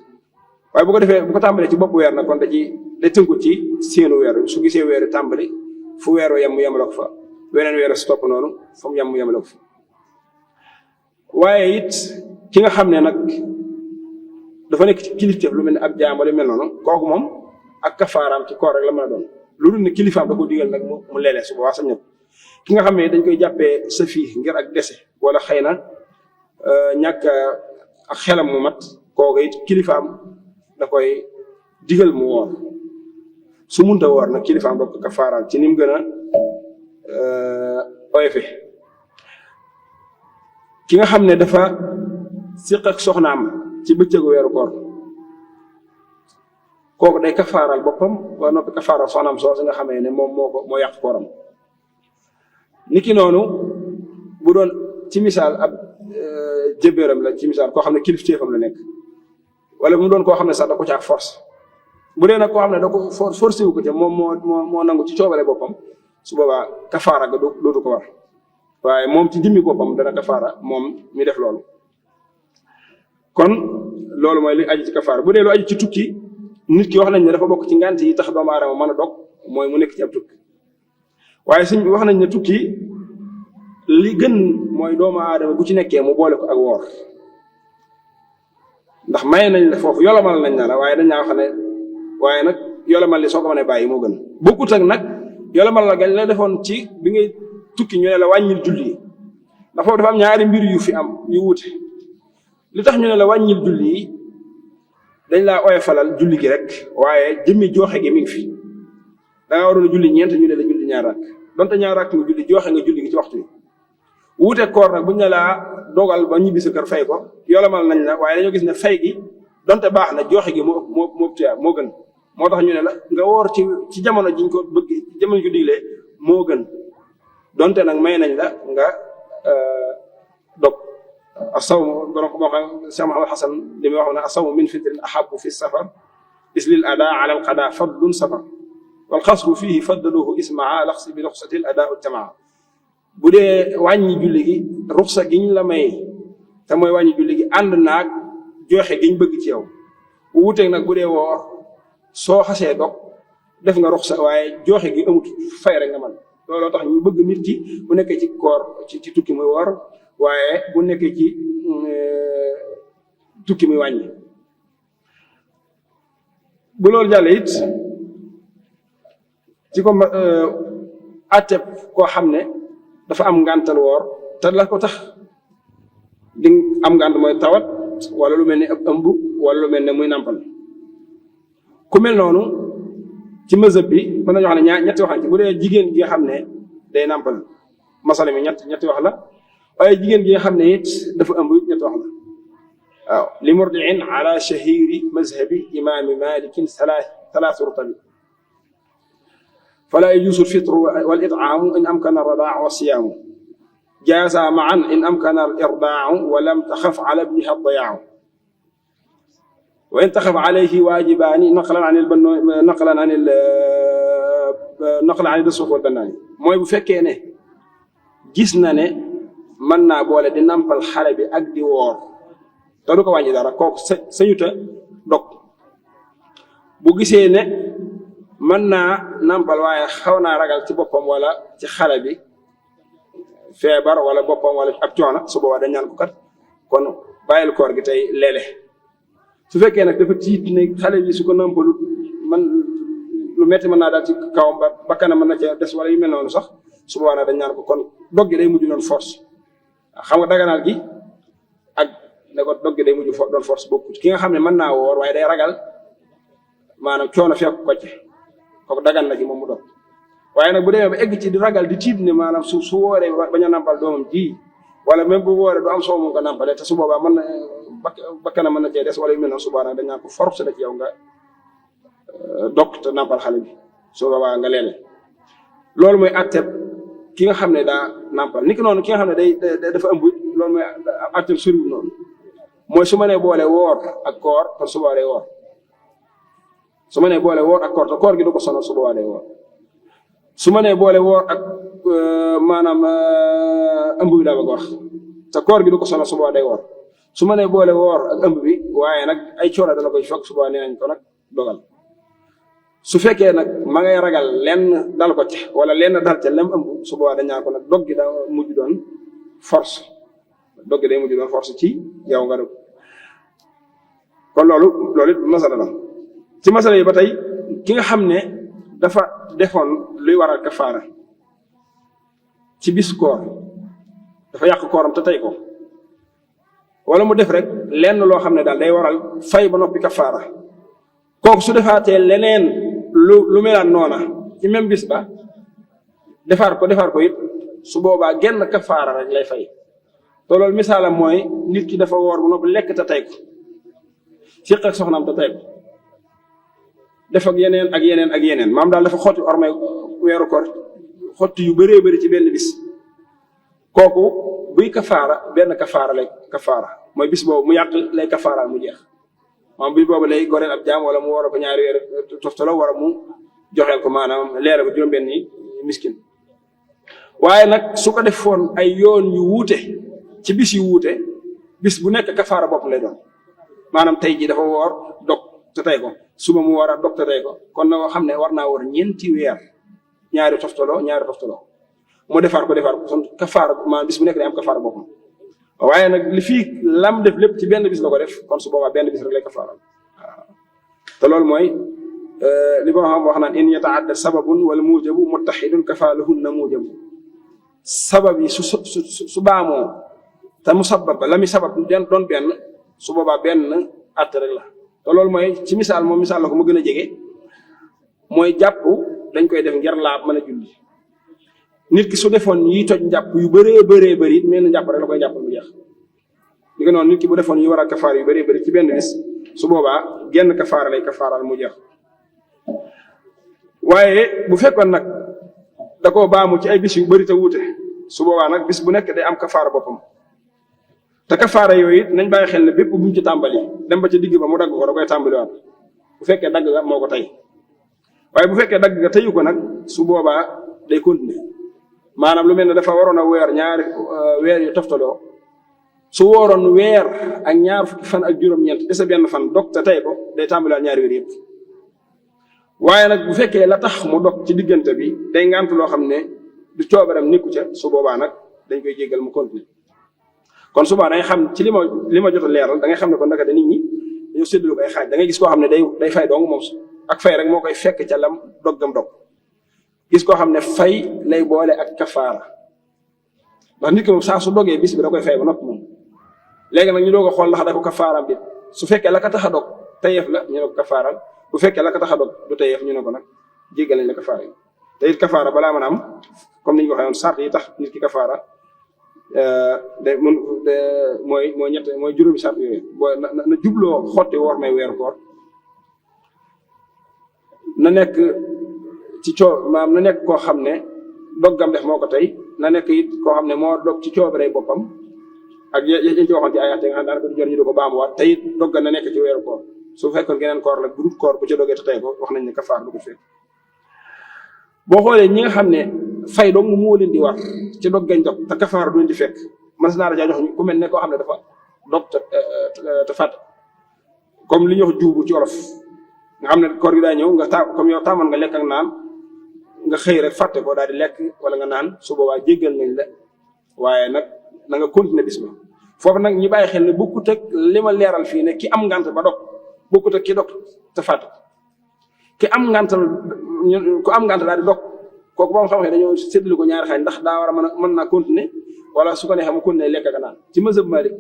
waaye bu ko defee bu ko tàmbalee ci bopp weer nag kon day tënku ci seenu weer su gisee weeru tàmbali fu weeru yem mu yemale ko fa weneen weer si topp noonu fa mu yem mu yemale ko fa waaye it ki nga xam ne nag dafa nekk ci kilifteef lu mel ne ab jaam wala mel noonu kooku moom ak kafaaraam ci koor rek la mën a doon lu dul ne kilifaam da ko digal nag mu leele su boobaa sax ñëpp ki nga xam ne dañ koy jàppee sa fii ngir ak dese wala xëy na ñàkk ak xelam mu mat kooku it kilifaam da koy digal mu woor su munta woor nag kilifaam da ko kafaaraal ci ni mu gën a oyofe ki nga xam ne dafa siq ak soxnaam ci bëccëgu weeru koor kooku day kafaaral boppam ba noppi kafaaral soxnaam soo si nga xamee ne moom moo yàq kooram niki noonu bu doon ci misaal ab jëbbéeram la ci misaal koo xam ne kilifteefam la nekk wala mu doon koo xam ne sax da ko ci ak force bu dee nag koo xam ne da ko forcé wu ko te moom moo nangu ci coobare boppam su boobaa kafaara ga dootu ko war waaye moom ci jëmmi boppam dana kafaara moom mi def loolu. kon loolu mooy li aju ci kafaara bu dee lu aju ci tukki nit ki wax nañ ne dafa bokk ci ngànt yi tax doomu aadama mën a dog mooy mu nekk ci ab tukki waaye suñ wax nañ ne tukki li gën mooy doomu aadama bu ci nekkee mu boole ko ak woor ndax may nañ la foofu yolomal nañ na la waaye dañ naa wax ne waaye nag yolomal li soo ko mënee bàyyi moo gën bokkut ak nag yolomal la gañ la defoon ci bi ngay tukki ñu ne la wàññil julli yi ndax foofu dafa am ñaari mbir yu fi am yu wuute li tax ñu ne la wàññil julli yi dañ laa oyofalal julli gi rek waaye jëmmi joxe gi mi ngi fi da nga waroon a julli ñeent ñu ne la julli ñaar rakk donte ñaar rakk nga julli joxe nga julli gi ci waxtu yi wuute koor nag buñ ne laa dogal ba ñibbi sa kër fay ko yolomal nañ la waaye dañoo gis ne fay gi donte baax na joxe gi moo tuyaa moo gën moo tax ñu ne la nga woor ci jamono jiñ ko bëgg jamono ko diglee moo gën donte nag may nañ la nga dog asawmu borom ko moo xam Cheikh Mahamad Hasan li muy wax ne asawmu min fitrin ahabu fi safar is lil ada ala al qada fadlun safar wal xasru fihi fadluhu ismaa laxsi bi ruxsati al adaa jamaa bu dee wàññi julli gi ruxsa giñ la may te mooy wàññi julli gi ànd naag joxe giñ bëgg ci yow wuuteeg nag bu dee woor soo xasee dog def nga ruxsa waaye joxe gi amut fay rek nga man looloo tax ñu bëgg nit ki bu nekkee ci koor ci tukki muy woor waaye bu nekkee ci tukki muy wàññi bu loolu jàlle it ci ko atteb koo xam ne dafa am ngàntal woor te la ko tax di am ngànt mooy tawat wala lu mel ni ab ëmb wala lu mel ne muy nàmpal ku mel noonu ci mazhab bi mën nañu wax ne ñetti wax ci bu dee jigéen gi nga xam ne day nàmpal masala mi ñetti wax la waaye jigéen gi nga xam ne it dafa ëmb ñetti wax la waaw li murdiin ala shahiri mazhabi imaami malikin thalath rutabi fala yajuuzu alfitru wal it'aamu in amkana alradaacu wa siyaamu jaaza ma'an in amkana al-irdaacu wa lam taxaf ala ibniha ad-dayaacu wa in taxaf alayhi waajibaani naqlan an al-dasuuq wal bannaani mooy bu fekkee ne gis na ne mën naa boole di nampal xale bi ak di woor te du ko wàññi dara kooku sañuta dog bu gisee ne mën naa nampal waaye xaw naa ragal ci boppam wala ci xale bi feebar wala boppam wala ab coono su boobaa dañ ñaan ko kat kon bàyyil koor gi tey leele su fekkee nag dafa tiit ne xale bi su ko nampalut man lu metti mën naa daal ci kawam ba bakkana mën na cee des wala yu mel noonu sax su boobaa nag dañ ñaan ko kon dog gi day mujj doon force xam nga daganaal gi ak ne ko dog gi day mujj doon force bokku ki nga xam ne mën naa woor waaye day ragal maanaam coono fekk ko ci kooku dagan na gi moom mu dog waaye nag bu demee ba egg ci di ragal di tiit ne maanaam su wooree bañ a nampal doomam ji wala même bu wooree du am soo mu ko nampalee te su boobaa mën na bakkana mën na cee des wala yu mel noonu su boobaa nag dañ naan ko force da ci yow nga dog te nampal xale bi su boobaa nga leele loolu mooy atteb ki nga xam ne daa nampal niki noonu ki nga xam ne dafa ëmb loolu mooy atteb suriwul noonu mooy su ma nee boole woor ak koor kon su boobaa day woor su ma nee boole woor ak koor te koor gi du ko sonal su boobaa day woor su ma nee boole woor ak maanaam ëmb bi daa bëgg wax te koor gi du ko sonal su boobaa day woor su ma nee boole woor ak ëmb bi waaye nag ay coono dana koy fekk su boobaa nee nañ ko nag dogal su fekkee nag ma ngay ragal lenn dal ko ci wala lenn dal ca lem ëmb su boobaa dañ ñaan ko nag dog gi daa mujj doon force dog gi day mujj doon force ci yow nga dog kon loolu it masala la ci masala yi ba tey ki nga xam ne dafa defoon luy waral kafaara ci bis koor dafa yàq kooram te tey ko wala mu def rek lenn loo xam ne daal day waral fay ba noppi kafaara kooku su defaatee leneen lu melaat noona ci même bis ba defaat ko it su boobaa genn kafaara rek lay fay te loolu misaalam mooy nit ki dafa woor bu noppi lekk te tey ko siq ak soxnaam te tey ko def ak yeneen maam daal dafa xotti ormay weeru koor xotti yu bëree bëri ci benn bis kooku buy kafaara benn kafaara lay kafaara mooy bis boobu mu yàq lay kafaara mu jeex moom bis boobu lay goreel ab jaam wala mu war a ko ñaari weer toftalo war a mu joxeel ko maanaam leeral ko juróom-benni miskin waaye nag su ko defoon ay yoon yu wuute ci bis yu wuute bis bu nekk kafaara bopp lay doon maanaam tey ji dafa woor dog te tey ko suba mu war a dog te tey ko kon na xam ne war naa war ñeenti weer ñaari toftalo mu defaar ko son kafaara maanaam bis bu nekk day am kafaara boppam waaye nag li fii lam def lépp ci benn bis la ko def kon su boobaa benn bis rek lay kafaara waaw te loolu mooy li ma xam wax naan in yataadda sababun wala mujabu muttaxidun kafaalahunna mujabu sabab yi su baamoo te mu sabab la mi sabab doon benn su boobaa benn àtte rek la te loolu mooy ci misaal moom misaal la ko mu gën a jege mooy jàpp dañ koy def ngir laab mën a julli nit ki su defoon yi toj njàpp yu bëree bëri it mel na njàpp rek la koy jàpp mu jeex li ko noonu nit ki bu defoon yi war a kafaar yu bëree bëri ci benn bis su boobaa genn kafaara lay kafaaral mu jeex waaye bu fekkoon nag da koo baamu ci ay bis yu bëri te wuute su boobaa nag bis bu nekk day am kafaara boppam te kafaara yooyu it nañ bàyyi xel ne bépp bu mu ci tàmbali dem ba ci digg ba mu dagg ko da koy tàmbaliwaat bu fekkee dagg ga moo ko tey waaye bu fekkee dagg ga teyu ko nag su boobaa day continuer maanaam lu mel ne dafa waroon a weer ñaari weer yu toftaloo su wooroon weer ak ñaar fukki fan ak juróom-ñeent dese benn fan dog te tey ko day tàmbaliwaat ñaari weer yëpp waaye nag bu fekkee la tax mu dog ci diggante bi day ngant loo xam ne du coobaram nekku ca su boobaa nag dañ koy jéggal mu continuer kon subaa da ngay xam ci li ma jot a leeral da ngay xam ne kon naka da nit ñi dañoo séddale ko ay xaaj da ngay gis koo xam ne day fay dong moom ak fay rek moo koy fekk ca lam doggam dog gis koo xam ne fay lay boole ak kafaara ndax nit ki moom saa su dogee bis bi da koy fay ba noppi moom léegi nag ñu doog a xool ndax da ko kafaaram bi su fekkee la ka tax a dog tayeef la ñu ne ko kafaaral bu fekkee la ka tax a dog du tayeef ñu ne ko nag jéggal nañ la kafaara yi te it kafaara balaa mën a am comme ni ñu ko waxee woon sart yi tax nit ki kafaara mooy ñett mooy juróomi sart yooyu na jubloo xotti woor may weeru koor na nekk ci maanaam na nekk koo xam ne doggam def moo ko tey na nekk it koo xam ne moo dog ci coobaree boppam ak yéen ci waxoon ci ay at nga xam daanaka du jar ñu di ko baamuwaat te it dogga na nekk ci weeru koor su fekkoon geneen koor la groupe koor bu ci dogee te tey ko wax nañ ne kafaar du ko fekk boo xoolee ñi nga xam ne fay dong moo leen di war ci dog gañ dog te kafaar du leen di fekk man si naa la jox ku mel ne koo xam ne dafa dog te fàtt comme li ñuy wax juubu ci wolof nga xam ne koor gi daa ñëw nga comme yow tàmmoon nga lekk ak naan nga xëy rek fàtte ko daal di lekk wala nga naan su boobaa jéggal nañ la waaye nag na nga continuer bis ba foofu nag ñu bàyyi xel ne bokkut ak li ma leeral fii ne ki am ngant ba dog bokkut ak ki dog te fàtte ki am ngantal ku am ngant daal di dog kooku ba mu xam ne dañoo séddale ko ñaari xaaj ndax daa war a mën naa continuer wala su ko neexee mu continuer lekk ak naan ci mazhab Malik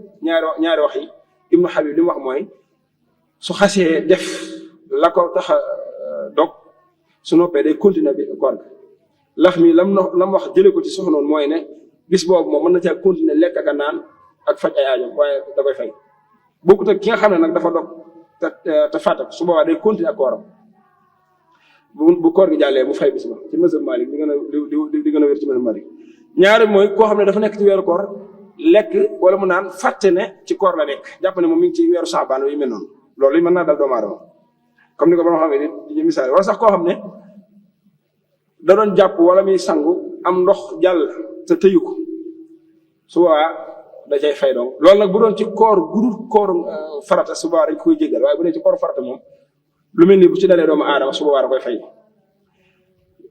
ñaari wax yi Ibnu Habib li mu wax mooy su xasee def la ko tax a dog su noppee day continuer bi koor ga lax mi lam wax jëlee ko ci soxnoon mooy ne bis boobu moom mën na caa continuer lekk ak naan ak faj ay aajo waaye da koy fay bokkut ak ki nga xam ne nag dafa dog te fàtte su boobaa day continuer ak kooram bu koor gi jàllee mu fay bis ba ci mazhab Malik di gën a wér ci mazhab Malik ñaari mooy koo xam ne dafa nekk ci weeru koor lekk wala mu naan fàtte ne ci koor la nekk jàpp ne moom mi ngi ci weeru saabaan yu mel noonu loolu mën naa dal doomu aadama comme ni ko borom xam ne di misaal wala sax koo xam ne da doon jàpp wala muy sangu am ndox jàll te tëyu ko su boobaa da cay fay donc loolu nag bu doon ci koor gudul koor farata su boobaa dañ koy jéggal waaye bu dee ci koor farata moom lu mel ni bu ci dalee doomu aadama su boobaa da koy fay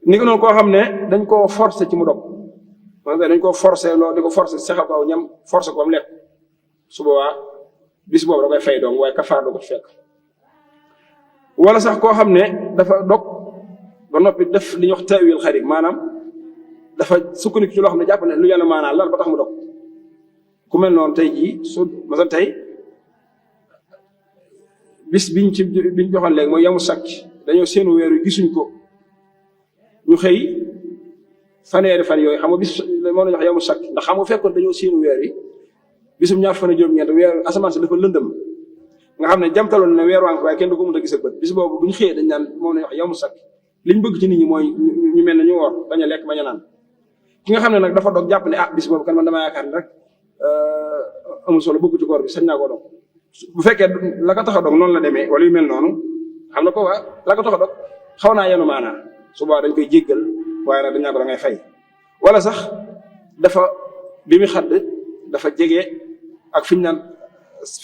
ni ko noonu koo xam ne dañ koo forcer ci mu dog dañ koo forcer loolu di ko forcer saxal ko aw ñam forcer ko am lekk su boobaa bis boobu da koy fay donc waaye kafaar du ko fekk wala sax koo xam ne dafa dog ba noppi def li ñuy wax tawil xarit maanaam dafa sukkandiku ci loo xam ne jàpp ne lu yàlla maanaam lan ba tax mu dog ku mel noonu tey jii su masal tey bis biñ joxoon léegi mooy yamu sakk dañoo seenu weer wi gisuñ ko ñu xëy faneeri fan yooyu xam nga bis moo la ñu wax yamu sakk ndax xam nga fekkoon dañoo seenu weer wi bisum ñaar fan juróom-ñeent weer asamaan si dafa lëndëm nga xam ne jamtaloon ne weer waa waaye kenn du ko mën a gis ak bët bis boobu bu ñu xëyee dañ naan moom la ñu wax yamu sakk liñ bëgg ci nit ñi mooy ñu mel ne ñu woor bañ a lekk bañ a naan ki nga xam ne nag dafa dog jàpp ne bis boobu kan man damaa yaakaar ne rek amul solo bokku ci koor bi sañ naa ko dog bu fekkee la ko tax a dog noonu la demee wala yu mel noonu xam na ko waa la ko tax a dog xaw naa yenu maanaa suba dañ koy jéggal waaye nag dañ naa ko da ngay fay wala sax dafa bi mu xadd dafa jege ak fi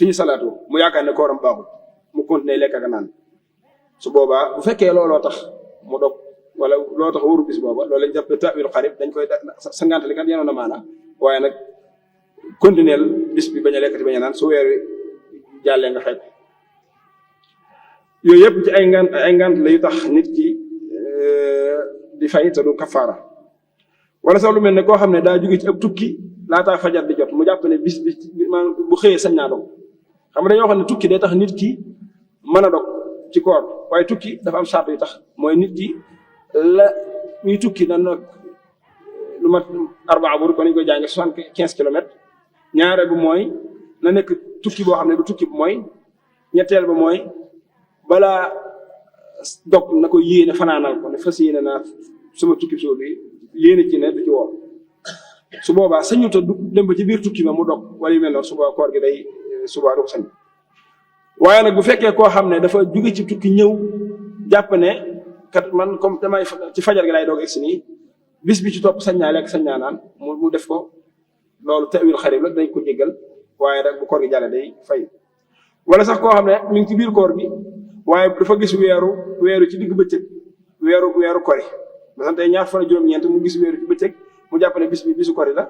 ñu salaatu mu yaakaar ne kooram baaxul mu continuer lekk ak naan su boobaa bu fekkee looloo tax mu dog wala looloo tax wóoru bis booba loolu lañ jàpp ta'wil xarib dañ koy sa ngant li kat yenoon na maanaa waaye nag continuer bis bi bañ a lekkati bañ a naan su weer wi jàllee nga fay ko yooyu yëpp ci ay ngant la yu tax nit ki di fay te du kafaara wala sax lu mel ne koo xam ne daa jóge ci ab tukki laataa fajar di jot mu jàpp ne bis maanaam bu xëyee sañ naa dog xam nga dañoo xam ne tukki day tax nit ki mën a dog ci koor waaye tukki dafa am sart yu tax mooy nit ki la ñuy tukki na nag lu mat 4 bur ko nañ koy jànge 75 kilomètres ñaare bu mooy na nekk tukki boo xam ne du tukki bu mooy ñetteel ba mooy balaa dog na ko yéene fanaanal ko ne fas yéene naa sama tukki soo bi yéene ci ne du ci woor su boobaa sañu ta du dem ba ci biir tukki ba mu dog wala yu mel noonu suba koor gi day suba du ko sañ waaye nag bu fekkee koo xam ne dafa jóge ci tukki ñëw jàpp ne kat man comme damay ci fajar gi lay doog egsi nii bis bi ci topp sañ naa lekk sañ naa naan mu def ko loolu ta'wil xarib la dañ ko jéggal waaye nag bu koor gi jàlle day fay wala sax koo xam ne mi ngi ci biir koor gi waaye dafa gis weeru ci digg bëccëg weeru kori maanaam tey ñaar fan juróom-ñeent mu gis weeru ci bëccëg mu jàpp ne bis bi bisu kori la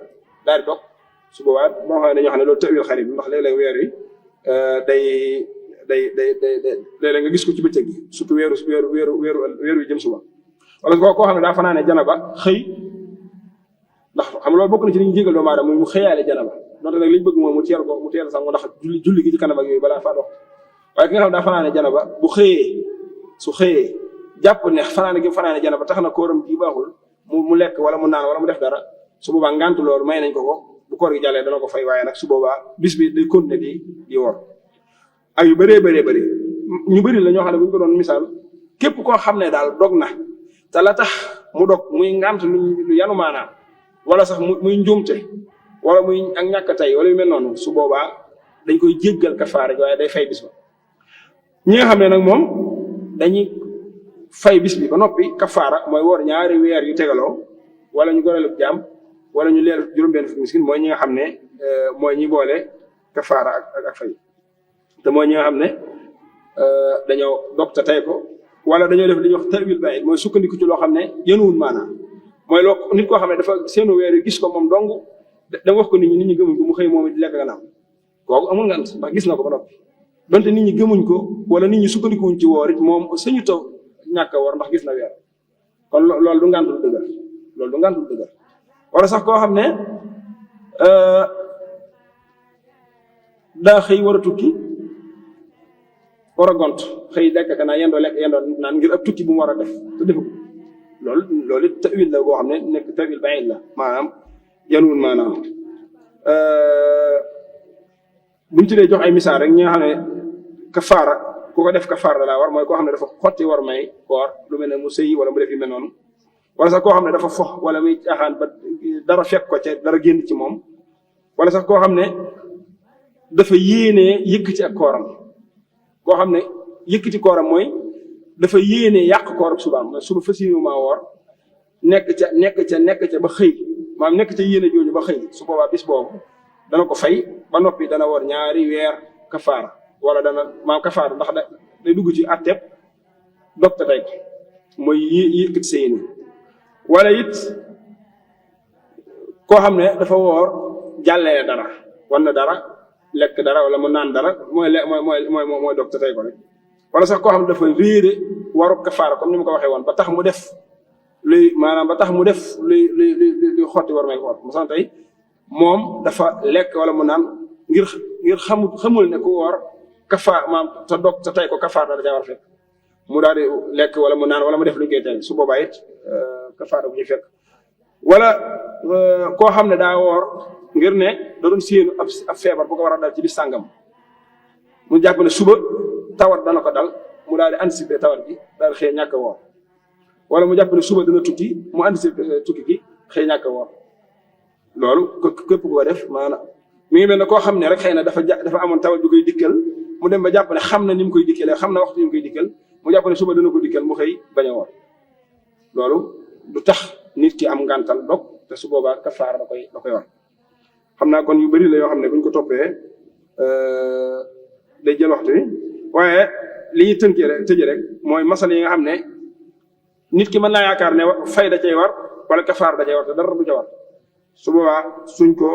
daal di dog su boobaa boo xam ne dañoo xam ne loolu ta'wil xarib ndax léeg-léeg weer wi day léeg-léeg nga gis ko ci bëccëg gi surtout weeru wi jëm suba wala koo xam ne daa fanaane janaba xëy ndax xam loolu bokk na ci li ñu jégal doomu aadama mu xëyaale janaba donte nag liñ bëgg moom mu teel sax mu ndax julli gi ci kanam ak yooyu balaa faa dox waaye ki nga xam daa fanaane janaba bu su xëyee jàpp ne fanaane janaba tax na kóoram gi baaxul mu lekk wala mu naan wala mu def dara su boobaa ngant loolu may nañ ko bu koor gi jàllee dana ko fay waaye nag su boobaa bis bi day continuer di wor ak yu bëree bëri ñu bëri la ñoo xam ne bu ñu ko doon misaal képp koo xam ne daal dog na te la tax mu dog muy ngant lu yanu maanaam wala sax muy njuumte wala muy ak ñàkk tey wala yu mel noonu su boobaa dañ koy jéggal kafaara waaye day fay bis ba ñi nga xam ne nag moom dañuy fay bis bi ba noppi kafaara mooy woor ñaari weer yu tegaloo wala ñu goreel jaam wala ñu leer juróom-benn fukki miskin mooy ñi nga xam ne mooy ñi boole kafaara ak fay te mooy ñi nga xam ne dañoo dog te tey ko wala dañoo def li ñuy wax ta'wil ba'id mooy sukkandiku ci loo xam ne yënuwul maanaam mooy loo nit koo xam ne dafa seenu weer yi gis ko moom dong da wax ko nit ñi gëmuñ ko mu xëy moom di lekk nga naan kooku amul ngant ndax gis na ko ba noppi donte nit ñi gëmuñ ko wala nit ñi sukkandikuwuñ ci woor it moom sañu taw ñàkk a woor ndax gis na weer kon loolu du ngantul dëgër wala sax koo xam ne daa xëy war a tukki war a gont xëy lekk ka naa yendoo lekk yendoo naan ngir ab tukki bu mu war a def te defu ko loolu it ta'wil la boo xam ne nekk ta'wil ba'id la maanaam yanuwul maanaam buñ ci dee jox ay misaal rek ñi nga xam ne kafaara ku ko def kafaara da laa war mooy koo xam ne dafa xotti war may koor lu mel ne mu sëyi wala mu def yu mel noonu wala sax koo xam ne dafa fox wala muy caaxaan ba dara fekk ko ca dara génn ci moom wala sax koo xam ne dafa yéenee yëkkati ak kooram koo xam ne yëkkati kooram mooy dafa yéenee yàq kooram subaam mooy suba fas yéene maa woor nekk ca ba xëy maanaam nekk ca yéene jooju ba xëy su boobaa bis boobu dana ko fay ba noppi dana woor ñaari weer kafaara wala dana maam kafaara ndax day dugg ci atteb docte tey ko mooy yëkkati sa yéene wala it koo xam ne dafa woor jàllee dara wan na dara lekk dara wala mu naan dara mooy docte tey ko rek wala sax koo xam ne dafa réere waru kafaara comme ni ma ko waxee woon ba tax mu def luy xotti war may woor mu sant tey moom dafa lekk wala mu naan ngir xamul ne ku woor kafaar maam te dog te tey ko kafaar dara caa war a fekk mu daal di lekk wala mu naan wala mu def lu ñu koy tey su boobaa it kafaara bu ñu fekk wala koo xam ne daa woor ngir ne da doon séenu ab feebar bu ko war a dal ci bis sàngam mu jàpp ne suba tawat dana ko dal mu daal di anticiper tawat bi daal di xëy ñàkk a woor wala mu jàpp ne suba dana tukki mu anticiper tukki gi xëy ñàkk a woor loolu képp ku ko def maanaam mi ngi mel ne koo xam ne rek xëy na dafa amoon tawat ju koy dikkal mu dem ba jàpp ne xam na ni mu koy dikkalee xam na waxtu ni mu koy dikkal mu jàpp ne suba dana ko dikkal mu xëy bañ a woor loolu du tax nit ki am ngàntal dog te su boobaa kafaara da koy war xam naa kon yu bari la yoo xam ne buñ ko toppee day jël waxtu wi waaye li ñuy tëjee rek mooy masala yi nga xam ne nit ki mën naa yaakaar ne fay da cay war wala kafaara da cay war te dara du ca war su boobaa suñ ko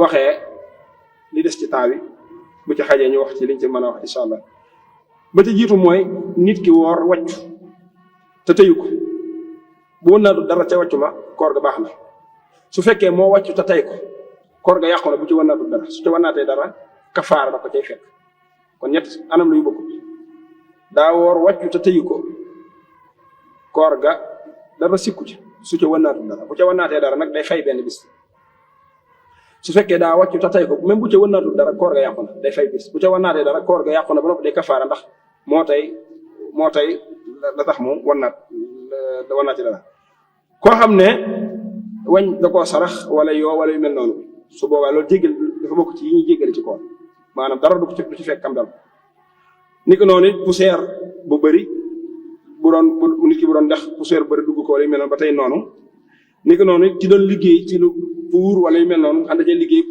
waxee li des ci temps bi bu ci xajee ñu wax ci liñ ci mën a wax incha allah ba ci jiitu mooy nit ki woor wàccu te tëyu ko bu wënnaatu dara ca wàccu ma koor ga baax na su fekkee moo wàccu te tey ko koor ga yàqu na bu ci wënnaatu dara su ci wënnaatee dara kafaara da ko cay fekk kon ñett anam la yu bokk daa woor wàccu te tëyu ko koor ga dara sikku ci su ca wënnaatu dara bu ca wënnaatee dara nag day fay benn bis su fekkee daa wàccu te tey ko même bu ca wënnaatu dara koor ga yàqu na day fay bis bu ca wënnaatee dara koor ga yàqu na ba noppi day kafaara ndax moo tey la tax mu wënnaati dara koo xam ne wañ da koo sarax wala yoo wala yu mel noonu su boobaa loolu jéggal dafa bokk ci yi ñuy jéggale ci koor maanaam dara du ci fekk kam dal ni ko noonu poussière bu bëri nit ki bu doon dex poussière bu bëri dugg ko wala yu mel noonu ba tey noonu ni ko noonu ci doon liggéey ci lu puur wala yu mel noonu xam dañuy liggéey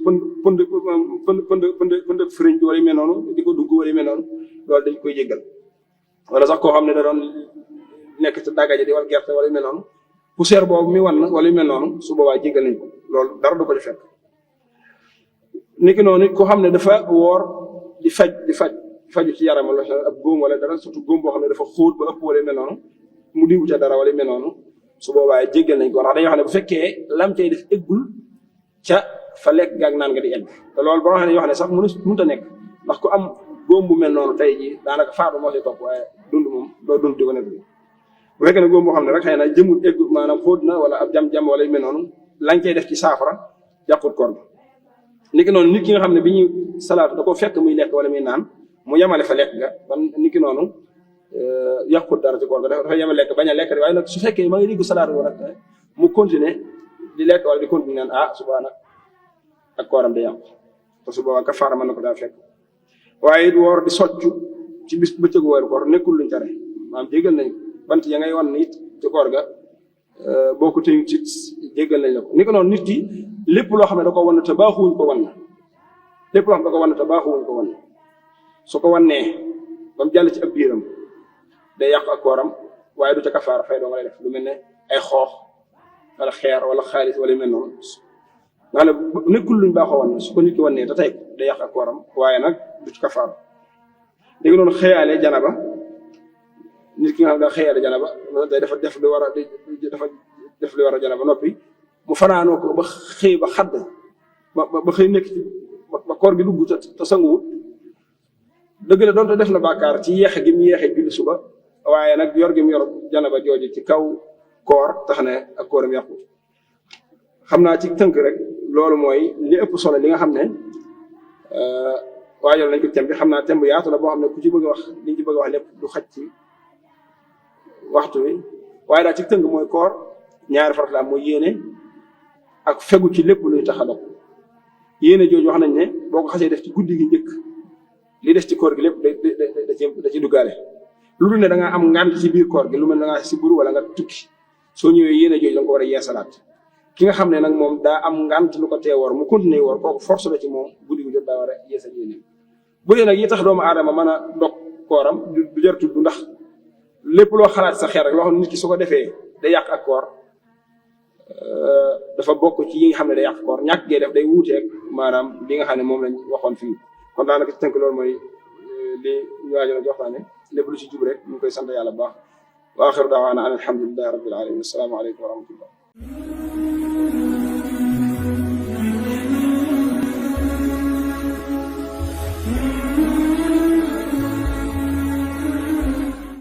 pënd firiñ bi wala yu mel noonu di ko dugg wala yu mel noonu loolu dañ koy jéggal wala sax koo xam ne da doon nekk ci dagaje di wal gerte wala yu mel noonu poussière boobu mi wan na wala yu mel noonu su boobaa jéggal nañ ko loolu dara du ko ci fekk niki noonu koo xam ne dafa woor di faju ci yaram wala ab góom wala dara surtout góom boo xam ne dafa xóot ba ëpp wala yu mel noonu mu diwu ca dara wala yu mel noonu su boobaa jéggal nañ ko ndax dañoo xam ne bu fekkee lam cay def eggul ca fa lekk gaag naan nga di egg te loolu boo xam ne yoo xam ne sax mënut a nekk ndax ku am góom bu mel noonu tey jii daanaka faatu moo si topp waaye dund moom doo dund di ko nekk bu fekkee ne góom boo xam ne rek xëy na jëmul egg maanaam xóot na wala ab jam-jam wala yu mel noonu lañ cay def ci saafara yàqut koor bi niki noonu nit ki nga xam ne bi ñuy salaatu da ko fekk muy lekk wala muy naan mu yemale fa lekk ga ban niki noonu yàqut dara ci koor ga dafa yemale lekk bañ a lekk waaye nag su fekkee ma ngi diggu salaatu ko nag mu continuer di lekk wala di continuer naan subaa nag ak kooram day yàqu te su boobaa kafaara mën na ko daa fekk waaye it woor di soccu ci bis bëccëgu weeru koor nekkul luñ tere maanaam jégal nañ bant ya ngay wan it ci koor ga boo ko tëyu ci jégal nañ la ko ni ko noonu nit ki lépp loo xam ne da ko wan te baaxuwuñ ko wan lépp loo xam ne da ko wan te baaxuwuñ ko wan su ko wannee ba mu jàll ci ab biiram day yàq ak kooram waaye du ca kafaara fay doo nga lay def lu mel ne ay xoox wala xeer wala xaalis wala yu mel noonu nga xam ne nekkul luñ baaxoo wan su ko nit ki wannee te tey day yàq ak kooram waaye nag du ci kafaara léegi noonu xëyaale janaba nit ki nga xam ne daa xëyaale janaba day dafa def li war a janaba noppi mu fanaanoo ko ba xëy ba xadd ba xëy nekk ci ba koor gi dugg te sanguwut dëgg la doonte def na bàkkaar ci yeexe gi mu yeexe julli suba waaye nag yor gi mu yor janaba jooju ci kaw koor tax ne ak kooram yàqu xam naa ci tënk rek loolu mooy li ëpp solo li nga xam ne waajal nañ ko thème bi xam naa thème bu yaatu la boo xam ne ku ci bëgg a wax liñ ci bëgg a wax lépp du xaj ci waxtu wi waaye daal ci tënk mooy koor ñaari farat la am mooy yéene ak fegu ci lépp luy tax a dog yéene jooju wax nañ ne boo ko xasee def ci guddi gi njëkk li des ci koor gi lépp da ci duggaale lu dul ne da nga am ngànt ci biir koor gi lu mel ne da ngaa siburu wala nga tukki soo ñëwee yéene jooju da nga ko war a yeesalaat ki nga xam ne nag moom daa am ngànt lu ko tee woor mu continuer woor kooku force la ci moom guddi gi jot daa war a yeesal yéene bu dee nag yi tax doomu aadama mën a dog kooram du jar tudd ndax lépp loo xalaat sa xel rek loo xam ne nit ki su ko defee day yàq ak koor dafa bokk ci yi nga xam ne day yàq koor ñàkk gee def day wuuteeg maanaam li nga xam ne moom lañ waxoon fii kon daanaka ci tënk loolu mooy li ñu waajoon a joxtaane lépp lu ci jub rek ñu ngi koy sant yàlla bu baax wa axiru daawaana an alhamdulillahi rabbil alamin assalaamu aleykum wa rahmatullah